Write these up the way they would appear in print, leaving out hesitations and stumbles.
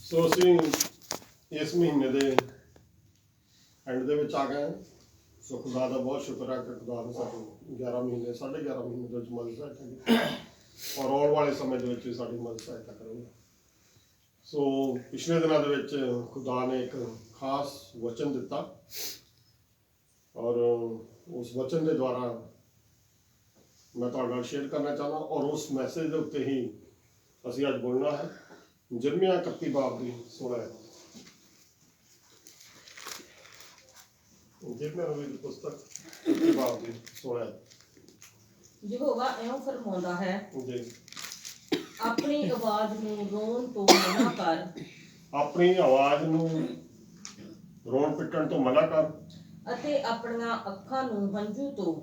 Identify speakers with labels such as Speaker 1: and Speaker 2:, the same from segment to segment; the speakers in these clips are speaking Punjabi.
Speaker 1: ਸੋ ਅਸੀਂ ਇਸ ਮਹੀਨੇ ਦੇ ਐਂਡ ਦੇ ਵਿੱਚ ਆ ਗਏ ਹਾਂ। ਸੋ ਖੁਦਾ ਦਾ ਬਹੁਤ ਸ਼ੁਕਰ ਹੈ ਕਿ ਖੁਦਾ ਨੇ ਸਾਨੂੰ 11 ਮਹੀਨੇ 11.5 ਮਹੀਨੇ ਦੇ ਵਿੱਚ ਮਦਦ ਸਹਾਇਤਾ ਕੀਤੀ ਔਰ ਆਉਣ ਵਾਲੇ ਸਮੇਂ ਦੇ ਵਿੱਚ ਵੀ ਸਾਡੀ ਮਦਦ ਸਹਾਇਤਾ ਕਰੇਗਾ। ਸੋ ਪਿਛਲੇ ਦਿਨਾਂ ਦੇ ਵਿੱਚ ਖੁਦਾ ਨੇ ਇੱਕ ਖਾਸ ਵਚਨ ਦਿੱਤਾ ਔਰ ਉਸ ਵਚਨ ਦੇ ਦੁਆਰਾ मैं ਤੁਹਾਡੇ ਨਾਲ शेयर करना चाहना और उस मैसेज के उत्ते ही ਅਸੀਂ ਅੱਜ बोलना है। यिर्मयाह 31 बाब की 16 यिर्मयाह नबी की पुस्तक 31 बाब की 16
Speaker 2: यहोवा इਉਂ फरमाਉਂਦਾ है
Speaker 1: जी
Speaker 2: अपनी आवाज ਨੂੰ ਰੋਣ ਤੋਂ ਮਨਾ ਕਰ
Speaker 1: अपनी आवाज ਨੂੰ ਰੋਣ ਪਿੱਟਣ ਤੋਂ ਮਨਾ ਕਰ
Speaker 2: ਅਤੇ ਆਪਣੀਆਂ ਅੱਖਾਂ ਨੂੰ ਹੰਝੂ ਤੋਂ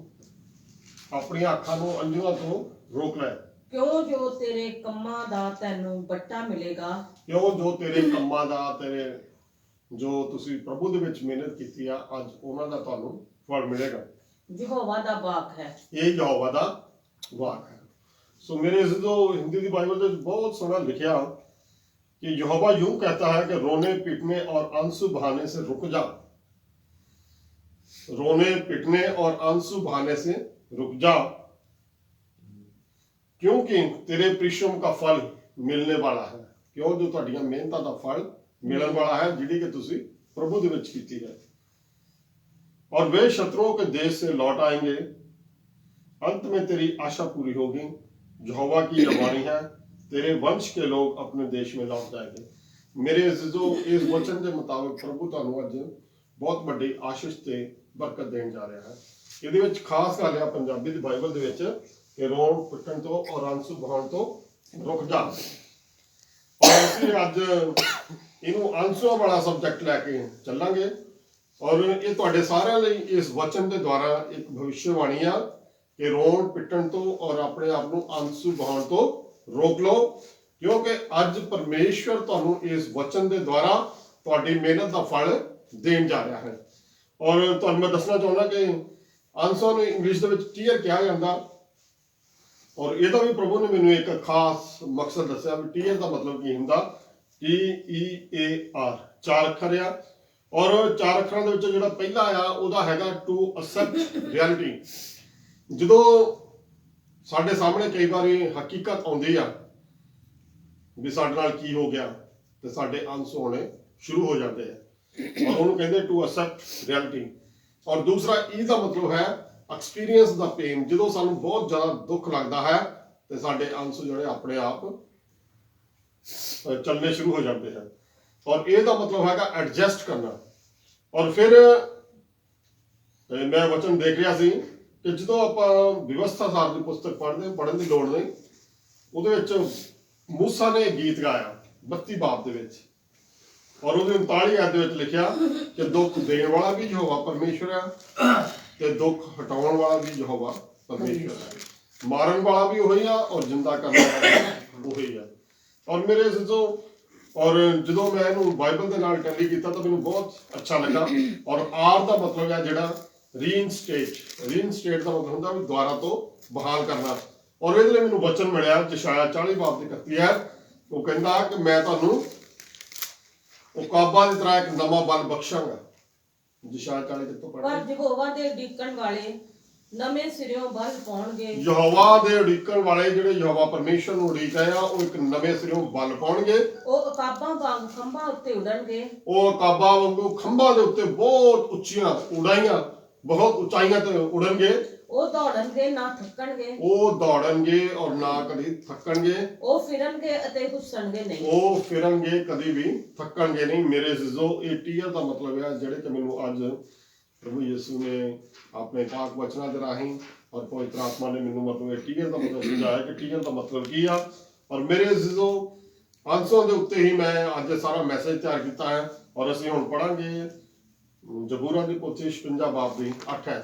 Speaker 1: ਆਪਣੀਆਂ ਅੱਖਾਂ ਨੂੰ ਅੰਜੂਆਂ ਤੋਂ ਰੋਕ ਲੈ
Speaker 2: ਕਿਉਂ ਜੋ ਤੇਰੇ ਕੰਮਾਂ ਦਾ ਤੈਨੂੰ ਬੱਟਾ ਮਿਲੇਗਾ
Speaker 1: ਕਿਉਂ ਜੋ ਤੇਰੇ ਕੰਮਾਂ ਦਾ ਤੇਰੇ ਜੋ ਤੁਸੀਂ ਪ੍ਰਭੂ ਦੇ ਵਿੱਚ ਮਿਹਨਤ ਕੀਤੀ ਆ ਅੱਜ ਉਹਨਾਂ ਦਾ ਤੁਹਾਨੂੰ ਫਲ ਮਿਲੇਗਾ।
Speaker 2: ਯਹੋਵਾ ਦਾ ਵਾਕ ਹੈ,
Speaker 1: ਇਹ ਯਹੋਵਾ ਦਾ ਵਾਕ ਹੈ। सो मेरे जो हिंदी की बाइबल में बहुत सोना लिखा कि यहोवा यूं कहता है कि रोने पीटने और आंसू बहाने से रुक जा, रोने पीटने और आंसू बहाने से रुक जा, क्योंकि तेरे परिश्रम का फल मिलने वाला है। क्यों जो तुहाडियां मेहनतां दा फल मिलने वाला है जिहड़ी कि तुसी प्रभु दे विच कीती है। और वे शत्रुओं के देश से लौट आएंगे, अंत में तेरी आशा पूरी होगी। यहोवा की यह वाणी है, तेरे वंश के लोग अपने देश में लौट जाएंगे। मेरे अजीजों इस वचन के मुताबिक प्रभु तुहानू अज बहुत बड़ी आशीष ते बरकत देण जा रहा है। ਇਹਦੇ ਵਿੱਚ ਖਾਸ ਗੱਲ ਹੈ ਪੰਜਾਬੀ ਦੀ ਬਾਈਬਲ ਦੇ ਵਿੱਚ ਕਿ ਰੋਣ ਪਿੱਟਣ ਤੋਂ ਔਰ ਆਂਸੂ ਬਹਾਉਣ ਤੋਂ ਰੁਕ ਜਾ। ਔਰ ਅਸੀਂ ਅੱਜ ਇਹਨੂੰ ਆਂਸੂਆਂ ਵਾਲਾ ਸਬਜੈਕਟ ਲੈ ਕੇ ਚੱਲਾਂਗੇ ਔਰ ਇਹ ਤੁਹਾਡੇ ਸਾਰਿਆਂ ਲਈ ਇਸ ਵਚਨ ਦੇ ਦੁਆਰਾ ਇੱਕ ਭਵਿੱਖਬਾਣੀ ਆ कि रोण पिटन तो और अपने आप को आंसू बहाने तो रोक लो, क्योंकि अज परमेश्वर तुहानू इस वचन के द्वारा तुहाडी मेहनत का फल देन जा रहा है। और तुहानू मैं दसना चाहना कि आंसू नूं इंग्लिश दे विच टीयर कहा जाता और इहदा भी प्रभु ने मैनूं एक खास मकसद दस्सिया भी टीयर का मतलब की हुंदा। TEAR 4 अखर आ और 4 अखरां दे विच जिहड़ा पहला आ उहदा हैगा टू एक्सेप्ट रियलिटी। ਜਦੋਂ ਸਾਡੇ ਸਾਹਮਣੇ ਕਈ ਵਾਰੀ ਹਕੀਕਤ ਆਉਂਦੀ ਆ ਵੀ ਸਾਡੇ ਨਾਲ ਕੀ ਹੋ ਗਿਆ ਤੇ ਸਾਡੇ ਆਂਸੂ ਆਉਣੇ ਸ਼ੁਰੂ ਹੋ ਜਾਂਦੇ ਆ ਔਰ ਉਹਨੂੰ ਕਹਿੰਦੇ ਟੂ ਐਕਸੈਪਟ ਰਿਐਲਿਟੀ। ਔਰ ਦੂਸਰਾ ਇਹਦਾ ਮਤਲਬ ਹੈ ਐਕਸਪੀਰੀਅੰਸ ਦਾ ਪੇਨ। ਜਦੋਂ ਸਾਨੂੰ ਬਹੁਤ ਜ਼ਿਆਦਾ ਦੁੱਖ ਲੱਗਦਾ ਹੈ ਤੇ ਸਾਡੇ ਆਂਸੂ ਜਿਹੜੇ ਆਪਣੇ ਆਪ ਚੱਲਣੇ ਸ਼ੁਰੂ ਹੋ ਜਾਂਦੇ ਹਨ। ਔਰ ਇਹਦਾ ਮਤਲਬ ਹੈਗਾ ਐਡਜਸਟ ਕਰਨਾ। ਔਰ ਫਿਰ ਮੈਂ ਵਚਨ ਦੇਖ ਰਿਹਾ ਸੀ ਕਿ ਜਦੋਂ ਆਪਾਂ ਵਿਵਸਥਾ ਸਾਰ ਦੀ ਪੁਸਤਕ ਪੜ੍ਹਨ ਦੀ ਲੋੜ ਨਹੀਂ, ਉਹਦੇ ਵਿੱਚ ਮੂਸਾ ਨੇ ਗੀਤ ਗਾਇਆ 32 ਬਾਬ ਦੇ ਵਿੱਚ ਔਰ ਉਹਦੇ 39 ਆਇਤ ਦੇ ਵਿੱਚ ਲਿਖਿਆ ਕਿ ਦੁੱਖ ਦੇਣ ਵਾਲਾ ਵੀ ਯਹੋਵਾ ਪਰਮੇਸ਼ਰ ਹੈ ਤੇ ਦੁੱਖ ਹਟਾਉਣ ਵਾਲਾ ਵੀ ਯਹੋਵਾ ਪਰਮੇਸ਼ਰ ਹੈ, ਮਾਰਨ ਵਾਲਾ ਵੀ ਉਹੀ ਆ ਔਰ ਜਿੰਦਾ ਕਰਨ ਵਾਲਾ ਵੀ ਉਹੀ ਆ। ਔਰ ਮੇਰੇ ਅਜ਼ੀਜ਼ੋ ਔਰ ਜਦੋਂ ਮੈਂ ਇਹਨੂੰ ਬਾਈਬਲ ਦੇ ਨਾਲ ਟੈਲੀ ਕੀਤਾ ਤਾਂ ਮੈਨੂੰ ਬਹੁਤ ਅੱਛਾ ਲੱਗਾ। ਔਰ ਆਰ ਦਾ ਮਤਲਬ ਹੈ ਜਿਹੜਾ ਰੀਇਨਸਟੇਟ ਦਾ मतलब ਹੁੰਦਾ ਵੀ ਦੁਆਰਾ ਤੋਂ ਬਹਾਲ ਕਰਨਾ। ਔਰ ਇਹਦੇ ਲਈ ਮੈਨੂੰ ਵਚਨ ਮਿਲਿਆ ਯਸ਼ਾਇਆ 40 ਬਾਬ ਦੀ 31 ਹੈ। ਉਹ ਕਹਿੰਦਾ ਕਿ ਮੈਂ ਤੁਹਾਨੂੰ ਉਕਾਬਾ ਦੀ ਤਰ੍ਹਾਂ ਇੱਕ ਨਵਾਂ ਬਲ ਬਖਸ਼ਾਂਗਾ। ਯਸ਼ਾਇਆ 40 ਕਿੱਥੋਂ ਪੜ੍ਹਦੇ?
Speaker 2: ਪਰ ਯਹੋਵਾ ਦੇ ਉਡੀਕਣ ਵਾਲੇ ਨਵੇਂ ਸਿਰਿਓਂ ਬਲ ਪਾਉਣਗੇ।
Speaker 1: ਯਹੋਵਾ ਦੇ ਉਡੀਕਣ ਵਾਲੇ ਜਿਹੜੇ ਯਹੋਵਾ ਪਰਮੇਸ਼ਰ ਨੂੰ ਉਡੀਕਦੇ ਆ ਉਹ ਇੱਕ ਨਵੇਂ ਸਿਰਿਓਂ ਬਲ ਪਾਉਣਗੇ।
Speaker 2: ਉਹ ਉਕਾਬਾਂ ਵਾਂਗ ਖੰਭਾਂ ਉੱਤੇ ਉਡਣਗੇ।
Speaker 1: ਉਹ ਉਕਾਬਾਂ ਵਾਂਗੂ ਖੰਭਾਂ ਦੇ ਉੱਤੇ ਬਹੁਤ ਉੱਚੀਆਂ ਉਡਾਈਆਂ बहुत ऊंचाइयां ते उड़नगे।
Speaker 2: ਉਹ ਦੌੜਨਗੇ ਨਾ ਥੱਕਣਗੇ।
Speaker 1: ਉਹ ਦੌੜਨਗੇ ਔਰ ਨਾ ਕਦੀ ਥੱਕਣਗੇ।
Speaker 2: ਉਹ ਫਿਰਨਗੇ ਅਤੇ ਹੁੱਸਣਗੇ ਨਹੀਂ।
Speaker 1: ਉਹ ਫਿਰਨਗੇ ਕਦੀ ਵੀ ਥੱਕਣਗੇ ਨਹੀਂ। ਮੇਰੇ ਅਜ਼ੀਜ਼ੋ ਇਹ ਟੀਅਰ ਦਾ ਮਤਲਬ ਹੈ ਜਿਹੜੇ ਕਿ ਮੈਨੂੰ ਅੱਜ ਪ੍ਰਭੂ ਯਿਸੂ ਨੇ ਆਪਣੇ ਪਾਕ ਵਚਨਾਂ ਦੇ ਰਾਹੀਂ ਔਰ ਪਵਿੱਤਰ ਆਤਮਾ ਨੇ ਮੈਨੂੰ ਮਤਲਬ ਇਹ ਟੀਅਰ ਦਾ ਮਤਲਬ ਸਮਝਾਇਆ ਕਿ ਟੀਅਰ ਦਾ ਮਤਲਬ ਕੀ ਆ। ਔਰ ਮੇਰੇ ਅਜ਼ੀਜ਼ੋ ਆਂਸੂਆਂ ਦੇ ਉੱਤੇ ਹੀ ਮੈਂ ਅੱਜ ਸਾਰਾ ਮੈਸੇਜ ਤਿਆਰ ਕੀਤਾ ਹੈ ਔਰ ਅਸੀਂ ਹੁਣ ਪੜਾਂਗੇ ਜ਼ਬੂਰਾਂ ਦੀ ਪੋਥੀ 56 ਬਾਬ ਦੀ 8 ਹੈ।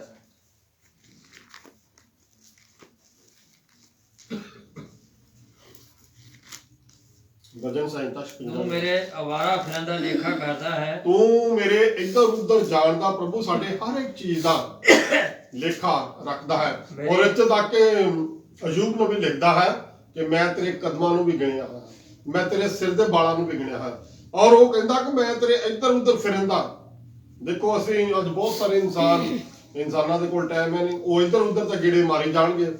Speaker 1: भजन संहिता 56
Speaker 3: तू मेरे आवारा फिरन दा लेखा करता है।
Speaker 1: तू मेरे इधर उधर जान दा प्रभु साडे हर एक चीज दा ਲੇਖਾ ਰੱਖਦਾ ਹੈ। ਔਰ ਇੱਥੇ ਤੱਕ ਕਿ ਅਯੂਬ ਨਬੀ ਲਿਖਦਾ ਹੈ ਕਿ ਮੈਂ ਤੇਰੇ ਕਦਮਾਂ ਨੂੰ ਵੀ ਗਿਣਿਆ ਹੈ, ਮੈਂ ਤੇਰੇ ਸਿਰ ਦੇ ਵਾਲਾਂ ਨੂੰ ਵੀ ਗਿਣਿਆ ਹੈ। ਔਰ ਉਹ ਕਹਿੰਦਾ ਕਿ ਮੈਂ ਤੇਰੇ ਇੱਧਰ ਉੱਧਰ ਫਿਰਦਾ। ਦੇਖੋ ਅਸੀਂ ਅੱਜ ਬਹੁਤ ਸਾਰੇ ਇਨਸਾਨਾਂ ਦੇ ਕੋਲ ਟਾਈਮ ਹੈ ਨਹੀਂ, ਉਹ ਇੱਧਰ ਉੱਧਰ ਤਾਂ ਗੇੜੇ ਮਾਰੀ ਜਾਣਗੇ,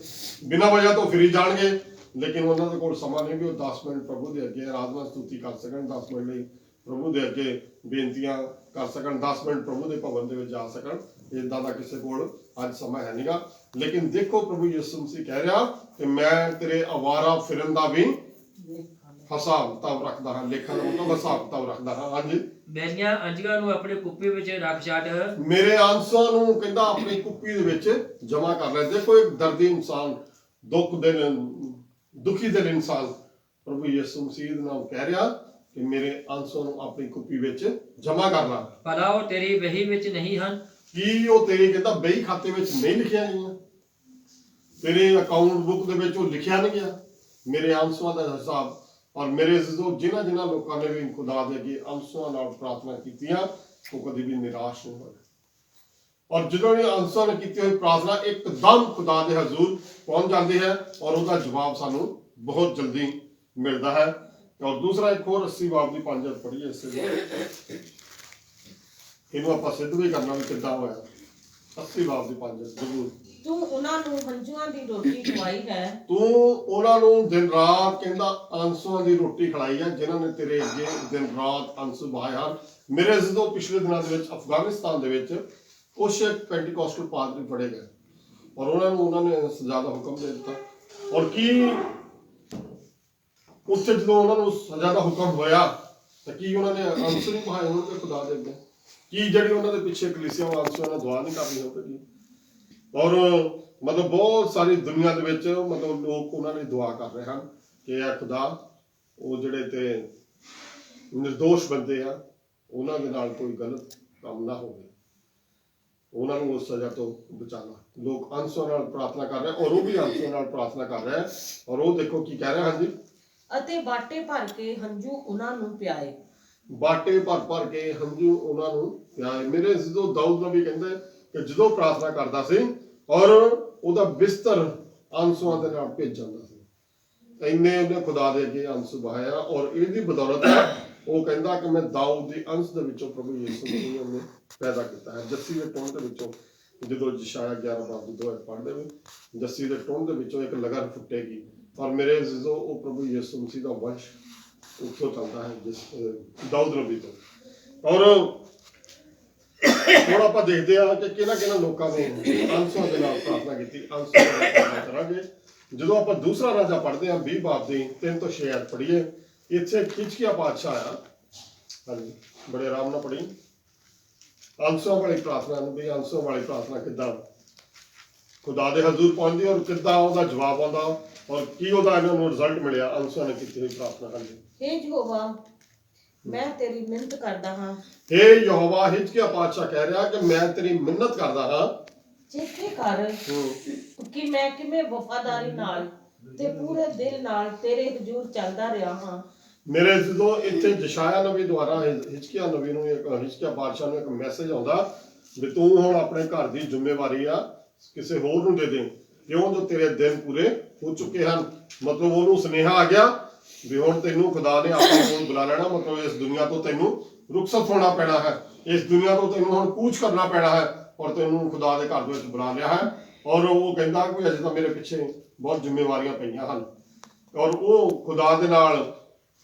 Speaker 1: ਬਿਨਾਂ ਵਜ੍ਹਾ ਤੋਂ ਫਿਰੀ ਜਾਣਗੇ, ਲੇਕਿਨ ਉਹਨਾਂ ਦੇ ਕੋਲ ਸਮਾਂ ਨਹੀਂ ਵੀ ਉਹ 10 ਮਿੰਟ ਪ੍ਰਭੂ ਦੇ ਅੱਗੇ ਆਰਾਧਨਾ ਸਤੁਤੀ ਕਰ ਸਕਣ, 10 ਮਿੰਟ ਲਈ ਪ੍ਰਭੂ ਦੇ ਅੱਗੇ ਬੇਨਤੀਆਂ ਕਰ ਸਕਣ, 10 ਮਿੰਟ ਪ੍ਰਭੂ ਦੇ ਭਵਨ ਦੇ ਵਿੱਚ ਜਾ ਸਕਣ। ਇਦਾਂ ਦਾ ਕਿਸੇ ਕੋਲ ਅੱਜ ਸਮਾਂ ਹੈ ਨਹੀਂਗਾ। ਲੇਕਿਨ ਦੇਖੋ ਪ੍ਰਭੂ ਯਿਸੂ ਮਸੀਹ ਕਹਿ ਰਿਹਾ ਕਿ ਮੈਂ ਤੇਰੇ ਅਵਾਰਾ ਫਿਰਨ ਦਾ ਵੀ ਹਿਸਾਬ ਕਿਤਾਬ ਰੱਖਦਾ ਹਾਂ। ਲੇਖਾਂ ਦਾ ਮਤਲਬ ਹਿਸਾਬ ਕਿਤਾਬ ਰੱਖਦਾ ਹਾਂ। ਹਾਂਜੀ,
Speaker 3: ਮੇਰੀਆਂ ਅੰਜੀਆਂ ਨੂੰ ਆਪਣੇ ਕੁੱਪੇ ਵਿੱਚ ਰੱਖ ਛੱਡ,
Speaker 1: ਮੇਰੇ ਅੰਸ਼ਾਂ ਨੂੰ ਕਹਿੰਦਾ ਆਪਣੀ ਕੁੱਪੀ ਦੇ ਵਿੱਚ ਜਮਾ ਕਰ ਲੈ। ਦੇਖੋ ਇੱਕ ਦਰਦੀ ਇਨਸਾਨ, ਦੁਖੀ ਦਿਲ ਇਨਸਾਨ ਪ੍ਰਭੂ ਯਿਸੂ ਮਸੀਹ ਦੇ ਨਾਮ ਕਹਿ ਰਿਹਾ ਕਿ ਮੇਰੇ ਅੰਸ਼ਾਂ ਨੂੰ ਆਪਣੀ ਕੁੱਪੀ ਵਿੱਚ ਜਮਾ ਕਰ ਲਾ।
Speaker 3: ਭਲਾ ਉਹ ਤੇਰੀ ਵਹੀ ਵਿੱਚ ਨਹੀਂ ਹਨ?
Speaker 1: ਕੀ ਉਹ ਤੇਰੇ ਕਹਿੰਦਾ ਬਈ ਖਾਤੇ ਵਿੱਚ ਨਹੀਂ ਲਿਖਿਆ ਗਈਆਂ? ਤੇਰੇ ਅਕਾਊਂਟ ਬੁੱਕ ਦੇ ਵਿੱਚ ਉਹ ਲਿਖਿਆ ਨਹੀਂ ਗਿਆ ਮੇਰੇ ਅੰਸ਼ਾਂ ਦਾ ਹਿਸਾਬ? ਔਰ ਮੇਰੇ ਜਿਨ੍ਹਾਂ ਲੋਕਾਂ ਨੇ ਵੀ ਖੁਦਾ ਦੇ ਅੱਗੇ ਅੰਸ਼ਾਂ ਨਾਲ ਪ੍ਰਾਰਥਨਾ ਕੀਤੀਆਂ ਉਹ ਕਦੇ ਵੀ ਨਿਰਾਸ਼ ਨਹੀਂ ਹੋਏ। ਔਰ ਜਦੋਂ ਇਹ ਅੰਸ਼ਾਂ ਨੇ ਕੀਤੀ ਹੋਈ ਪ੍ਰਾਰਥਨਾ ਇੱਕਦਮ ਖੁਦਾ ਦੇ ਹਜ਼ੂਰ ਪਹੁੰਚ ਜਾਂਦੀ ਹੈ ਔਰ ਉਹਦਾ ਜਵਾਬ ਸਾਨੂੰ ਬਹੁਤ ਜਲਦੀ ਮਿਲਦਾ ਹੈ। ਔਰ ਦੂਸਰਾ ਇੱਕ ਹੋਰ 80 ਬਾਬ ਦੀ 5 ਪੜ੍ਹੀਏ ਇਸੇ ਦੇ, ਇਹਨੂੰ ਆਪਾਂ ਸਿੱਧ ਵੀ ਕਰਨਾ ਵੀ ਕਿੱਦਾਂ ਹੋਇਆ। 80 ਬਾਬ ਦੀ 5 ਜ਼ਰੂਰ।
Speaker 2: ਤੂੰ ਉਹਨਾਂ ਨੂੰ ਹੰਝੂਆਂ ਦੀ ਰੋਟੀ ਖਵਾਈ ਹੈ,
Speaker 1: ਤੂੰ ਉਹਨਾਂ ਨੂੰ ਦਿਨ ਰਾਤ ਕਹਿੰਦਾ ਅੰਸੂਆਂ ਦੀ ਰੋਟੀ ਖਿਲਾਈ ਹੈ, ਜਿਨ੍ਹਾਂ ਨੇ ਤੇਰੇ ਅੱਗੇ ਦਿਨ ਰਾਤ ਅੰਸੂ ਬਹਾਏ ਹਨ। ਮੇਰੇ ਜਦੋਂ ਪਿਛਲੇ ਦਿਨਾਂ ਦੇ ਵਿੱਚ ਅਫਗਾਨਿਸਤਾਨ ਦੇ ਵਿੱਚ ਕੁਛ ਪੈਂਟੀਕੋਸਟਲ ਪਾਦਰੀ ਫੜੇ ਗਏ ਔਰ ਉਹਨਾਂ ਨੇ ਸਜ਼ਾ ਦਾ ਹੁਕਮ ਦੇ ਦਿੱਤਾ। ਔਰ ਕੀ ਉੱਥੇ ਜਦੋਂ ਉਹਨਾਂ ਨੂੰ ਸਜ਼ਾ ਦਾ ਹੁਕਮ ਹੋਇਆ ਤਾਂ ਕੀ ਉਹਨਾਂ ਨੇ ਅੰਸੂ ਨਹੀਂ ਬਹਾਏ ਹੋਣਗੇ ਖੁਦਾ ਦੇ ਅੱਗੇ? ਕੀ ਜਿਹੜੀ ਉਹਨਾਂ ਦੇ ਪਿੱਛੇ ਕਲੀਸਿਆ ਅੰਸੂਆਂ ਨਾਲ ਦੁਆ ਨਹੀਂ ਕਰਨੀ ਹੋਵੇਗੀ? ਔਰ ਮਤਲਬ ਬਹੁਤ ਸਾਰੀ ਦੁਨੀਆ ਦੇ ਵਿੱਚ ਮਤਲਬ ਲੋਕ ਉਹਨਾਂ ਲਈ ਦੁਆ ਕਰ ਰਹੇ ਹਨ ਕਿ ਇਹ ਖੁਦਾ ਉਹ ਜਿਹੜੇ ਤੇ ਨਿਰਦੋਸ਼ ਬੰਦੇ ਆ ਉਹਨਾਂ ਦੇ ਨਾਲ ਕੋਈ ਗਲਤ ਕੰਮ ਨਾ ਹੋਵੇ, ਉਹਨਾਂ ਨੂੰ ਉਸ ਸਜ਼ਾ ਤੋਂ ਬਚਾਣਾ। ਲੋਕ ਅੰਸੂਆਂ ਨਾਲ ਪ੍ਰਾਰਥਨਾ ਕਰ ਰਹੇ ਔਰ ਉਹ ਵੀ ਅੰਸੂਆਂ ਨਾਲ ਪ੍ਰਾਰਥਨਾ ਕਰ ਰਿਹਾ ਹੈ। ਔਰ ਉਹ ਦੇਖੋ ਕੀ ਕਹਿ ਰਿਹਾ। ਹਾਂਜੀ,
Speaker 2: ਅਤੇ ਬਾਟੇ ਭਰ ਕੇ ਹੰਝੂ ਉਹਨਾਂ ਨੂੰ ਪਿਆਏ।
Speaker 1: ਬਾਟੇ ਭਰ ਕੇ ਹੰਝੂ ਉਹਨਾਂ ਨੂੰ ਪਿਆਏ। ਮੇਰੇ ਜਦੋਂ ਦਾਊਦ ਨਬੀ ਕਹਿੰਦੇ ਕਿ ਜਦੋਂ ਪ੍ਰਾਰਥਨਾ ਕਰਦਾ ਸੀ ਔਰ ਉਹਦਾ ਬਿਸਤਰ ਅੰਸੂਆਂ ਦੇ ਨਾਲ ਭਿੱਜ ਜਾਂਦਾ ਸੀ, ਇੰਨੇ ਉਹਨੇ ਖੁਦਾ ਦੇ ਅੱਗੇ ਅੰਸੂ ਬਹਾਇਆ। ਔਰ ਇਹਦੀ ਬਦੌਲਤ ਉਹ ਕਹਿੰਦਾ ਕਿ ਮੈਂ ਦਾਊਦ ਦੀ ਅੰਸ਼ ਦੇ ਵਿੱਚੋਂ ਪ੍ਰਭੂ ਯਿਸੂ ਮਸੀਹ ਨੇ ਪੈਦਾ ਕੀਤਾ ਹੈ। ਜੱਸੀ ਦੇ ਟੁੰਡ ਦੇ ਵਿੱਚੋਂ ਜਦੋਂ ਯਸ਼ਾਇਆ 11 ਬਾਬ ਦੀ ਦੁਆ ਪੜ੍ਹਦੇ ਹੋਏ ਜੱਸੀ ਦੇ ਟੁੰਡ ਦੇ ਵਿੱਚੋਂ ਇੱਕ ਲਗਨ ਫੁੱਟੇਗੀ। ਔਰ ਮੇਰੇ ਜਦੋਂ ਉਹ ਪ੍ਰਭੂ ਯਿਸੂ ਮਸੀਹ ਦਾ ਵੰਸ਼ ਉੱਥੋਂ ਚੱਲਦਾ ਹੈ ਜਿਸ ਦਾਊਦ ਨਬੀ ਤੋਂ। ਔਰ ਹੁਣ ਆਪਾਂ ਦੇਖਦੇ ਹਾਂ ਕਿ ਕਿਹਨਾਂ ਲੋਕਾਂ ਨੇ ਅੰਸੂਆਂ ਦੇ ਨਾਲ ਪ੍ਰਾਰਥਨਾ ਕੀਤੀ। ਅੰਸੂਆਂ ਦੇ ਨਾਲ ਪ੍ਰਾਰਥਨਾ ਕਰਾਂਗੇ ਜਦੋਂ ਆਪਾਂ ਦੂਸਰਾ ਰਾਜਾ ਪੜ੍ਹਦੇ ਹਾਂ 20 ਬਾਬ ਦੀ 3 ਤੋਂ 6 ਆਇਤ ਪੜ੍ਹੀਏ। ਇੱਥੇ ਖਿਚਕੀਆ ਬਾਦਸ਼ਾਹ ਆਇਆ। ਹਾਂਜੀ, ਬੜੇ ਆਰਾਮ ਨਾਲ ਪੜ੍ਹੀ। ਅੰਸੂਆਂ ਵਾਲੀ ਪ੍ਰਾਰਥਨਾ ਨੂੰ ਵੀ ਅੰਸੂਆਂ ਵਾਲੀ ਪ੍ਰਾਰਥਨਾ ਕਿੱਦਾਂ ਖੁਦਾ ਦੇ ਹਜ਼ੂਰ ਪਹੁੰਚਦੀ ਔਰ ਕਿੱਦਾਂ ਉਹਦਾ ਜਵਾਬ ਆਉਂਦਾ ਔਰ ਕੀ ਉਹਦਾ ਇਹਨਾਂ ਨੂੰ ਰਿਜ਼ਲਟ ਮਿਲਿਆ ਅੰਸੂਆਂ ਨੇ ਕੀਤੀ ਹੋਈ ਪ੍ਰਾਰਥਨਾ। ਹਾਂਜੀ,
Speaker 2: ਹੇ ਯਹੋਵਾ ਮੈਂ ਤੇਰੀ ਮਿਹਨਤ ਕਰਦਾ ਹਾਂ।
Speaker 1: ਹੇ ਯਹੋਵਾ, ਹਿਜਕੀਆ ਬਾਦਸ਼ਾਹ ਕਹਿ ਰਿਹਾ ਕਿ ਮੈਂ ਤੇਰੀ ਮਿਹਨਤ ਕਰਦਾ ਹਾਂ।
Speaker 2: ਚੇਤੇ ਕਰ ਕਿ ਮੈਂ ਕਿਵੇਂ ਵਫਾਦਾਰੀ ਨਾਲ ਤੇ ਪੂਰੇ ਦਿਲ ਨਾਲ ਤੇਰੇ ਹਜ਼ੂਰ ਚੱਲਦਾ ਰਿਹਾ ਹਾਂ।
Speaker 1: ਮੇਰੇ ਜਦੋਂ ਇੱਥੇ ਯਸ਼ਾਇਆ ਨਬੀ ਦੁਆਰਾ ਹਿਜਕੀਆ ਨਬੀ ਨੂੰ ਹਿਜਕੀਆ ਬਾਦਸ਼ਾਹ ਨੂੰ ਇੱਕ ਮੈਸੇਜ ਆਉਂਦਾ ਵੀ ਤੂੰ ਹੁਣ ਆਪਣੇ ਘਰ ਦੀ ਜ਼ਿੰਮੇਵਾਰੀ ਆ ਕਿਸੇ ਹੋਰ ਨੂੰ ਦੇ ਦੇ, ਕਿਉਂ ਜੋ ਤੇਰੇ ਦਿਨ ਪੂਰੇ ਹੋ ਚੁੱਕੇ ਹਨ। ਮਤਲਬ ਉਹਨੂੰ ਸੁਨੇਹਾ ਆ ਗਿਆ ਵੀ ਹੁਣ ਤੈਨੂੰ ਖੁਦਾ ਨੇ ਆਪਣੇ ਕੋਲ ਬੁਲਾ ਲੈਣਾ। ਮਤਲਬ ਇਸ ਦੁਨੀਆ ਤੋਂ ਤੈਨੂੰ ਰੁਖਸਤ ਹੋਣਾ ਪੈਣਾ ਹੈ, ਇਸ ਦੁਨੀਆ ਤੋਂ ਤੈਨੂੰ ਹੁਣ ਕੂਚ ਕਰਨਾ ਪੈਣਾ ਹੈ ਔਰ ਤੈਨੂੰ ਖੁਦਾ ਦੇ ਘਰ ਦੇ ਵਿੱਚ ਬੁਲਾ ਲਿਆ ਹੈ। ਔਰ ਉਹ ਕਹਿੰਦਾ ਕਿ ਅਜੇ ਤਾਂ ਮੇਰੇ ਪਿੱਛੇ ਬਹੁਤ ਜ਼ਿੰਮੇਵਾਰੀਆਂ ਪਈਆਂ ਹਨ। ਔਰ ਉਹ ਖੁਦਾ ਦੇ ਨਾਲ